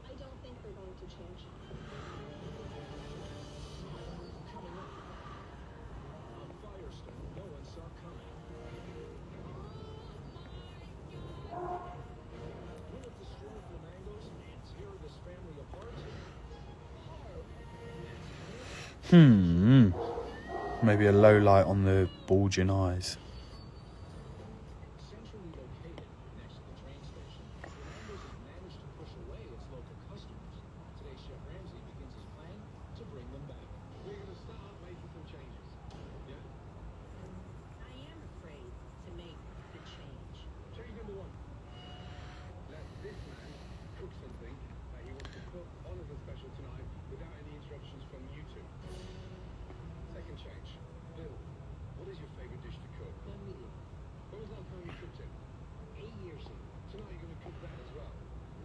I don't think they're going to change. A firestorm no one saw coming. Will it destroy flamingos and tear this family apart? Maybe a low light on the bulging eyes. Centrally located next to the train station, Fernando's has managed to push away its local customers. Today, Chef Ramsay begins his plan to bring them back. We're going to start making some changes. Yeah? I am afraid to make the change. Change number one. Let this man cook something that he wants to put on as a special tonight without any interruptions from you two. Second change. Bill, what is your favorite dish to cook? Medium. When was the last time you cooked it? 8 years ago. Tonight you're going to cook that as well.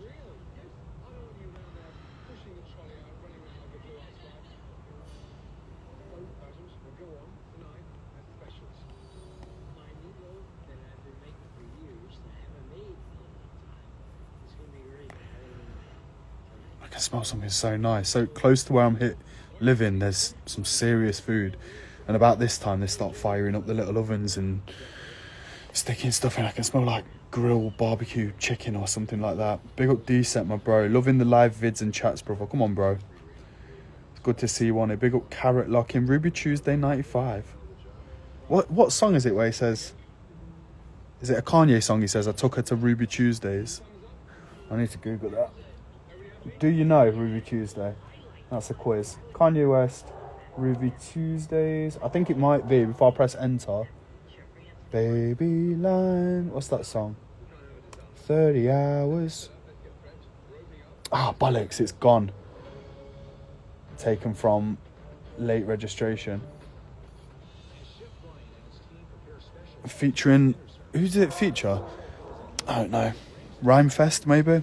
Really? Yes. I don't want you around there pushing the trolley out, running around like a blue-eyed spot. Both items will go on tonight as specials. My meatloaf that I've been making for years that I haven't made for a long time. It's gonna be great. I can smell something so nice. So close to where I'm living, there's some serious food. And about this time, they start firing up the little ovens and sticking stuff in. I can smell like grilled barbecue chicken or something like that. Big up D-Set, my bro. Loving the live vids and chats, brother. Come on, bro. It's good to see you on it. Big up Carrot Lock in Ruby Tuesday 95. What song is it where he says... Is it a Kanye song? He says, I took her to Ruby Tuesdays. I need to Google that. Do you know Ruby Tuesday? That's a quiz. Kanye West, Ruby Tuesdays. I think it might be before I press enter. Baby line. What's that song? 30 hours. Ah, bollocks, it's gone. Taken from late registration. Featuring... Who did it feature? I don't know. Rhymefest, maybe?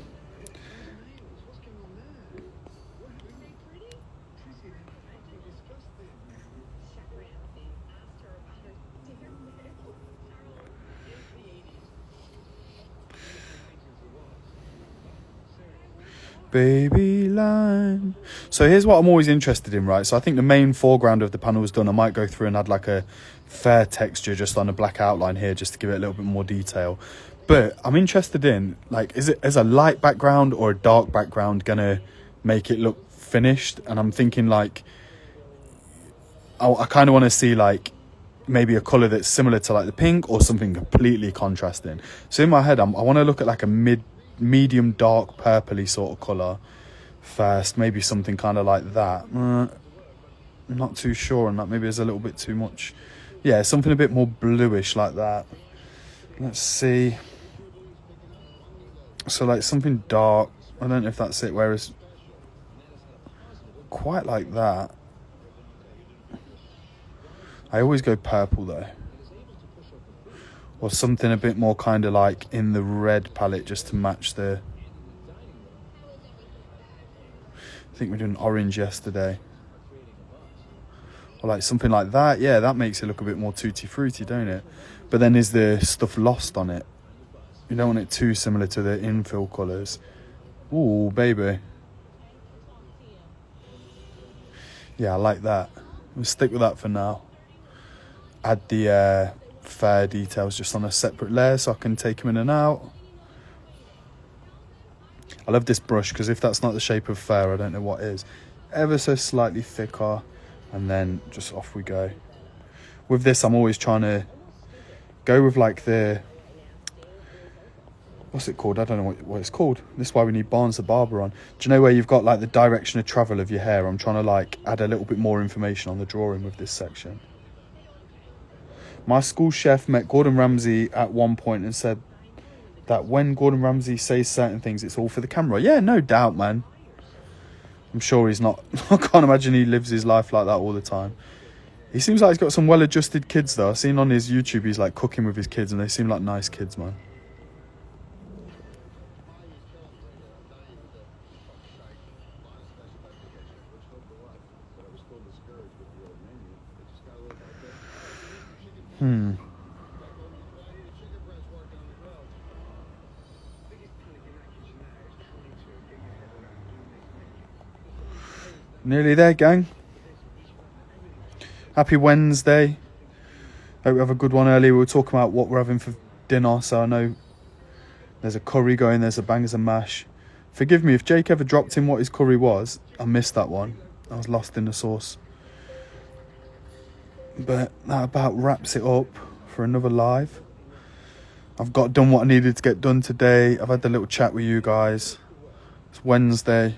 Baby line. So here's what I'm always interested in, right? So I think the main foreground of the panel is done. I might go through and add like a fair texture just on a black outline here just to give it a little bit more detail. But I'm interested in, like, is a light background or a dark background gonna make it look finished? And I'm thinking like, I kind of want to see like maybe a colour that's similar to like the pink or something completely contrasting. So in my head, I want to look at like a medium dark purpley sort of colour first, maybe something kind of like that. I'm not too sure on that. Maybe there's a little bit too much. Yeah, something a bit more bluish like that. Let's see. So like something dark. I don't know if that's it. Whereas quite like that. I always go purple though. Or something a bit more kind of like in the red palette just to match the... think we're doing orange yesterday. Or like something like that. Yeah, that makes it look a bit more tutti frutti, don't it? But then is the stuff lost on it? You don't want it too similar to the infill colours. Ooh, baby. Yeah, I like that. We'll stick with that for now. Add the fair details just on a separate layer so I can take them in and out. I love this brush because if that's not the shape of fair, I don't know what is. Ever so slightly thicker, and then just off we go. With this, I'm always trying to go with like the... What's it called? I don't know what it's called. This is why we need Barnes the Barber on. Do you know where you've got like the direction of travel of your hair? I'm trying to like add a little bit more information on the drawing with this section. My school chef met Gordon Ramsay at one point and said that when Gordon Ramsay says certain things, it's all for the camera. Yeah, no doubt, man. I'm sure he's not... I can't imagine he lives his life like that all the time. He seems like he's got some well-adjusted kids, though. I've seen on his YouTube he's like cooking with his kids, and they seem like nice kids, man. Nearly there, gang. Happy Wednesday. Hope we have a good one. Earlier we were talking about what we're having for dinner, so I know there's a curry going, there's a bangers and mash. Forgive me if Jake ever dropped in what his curry was. I missed that one. I was lost in the sauce. But that about wraps it up for another live. I've got done what I needed to get done today. I've had the little chat with you guys. It's Wednesday.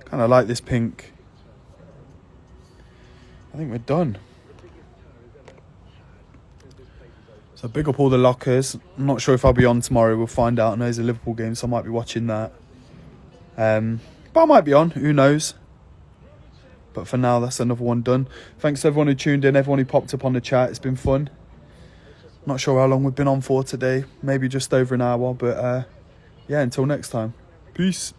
Kind of like this pink. I think we're done. So big up all the lockers. I'm not sure if I'll be on tomorrow. We'll find out. I know there's a Liverpool game, so I might be watching that. But I might be on. Who knows? But for now, that's another one done. Thanks to everyone who tuned in, everyone who popped up on the chat. It's been fun. Not sure how long we've been on for today. Maybe just over an hour. But yeah, until next time. Peace.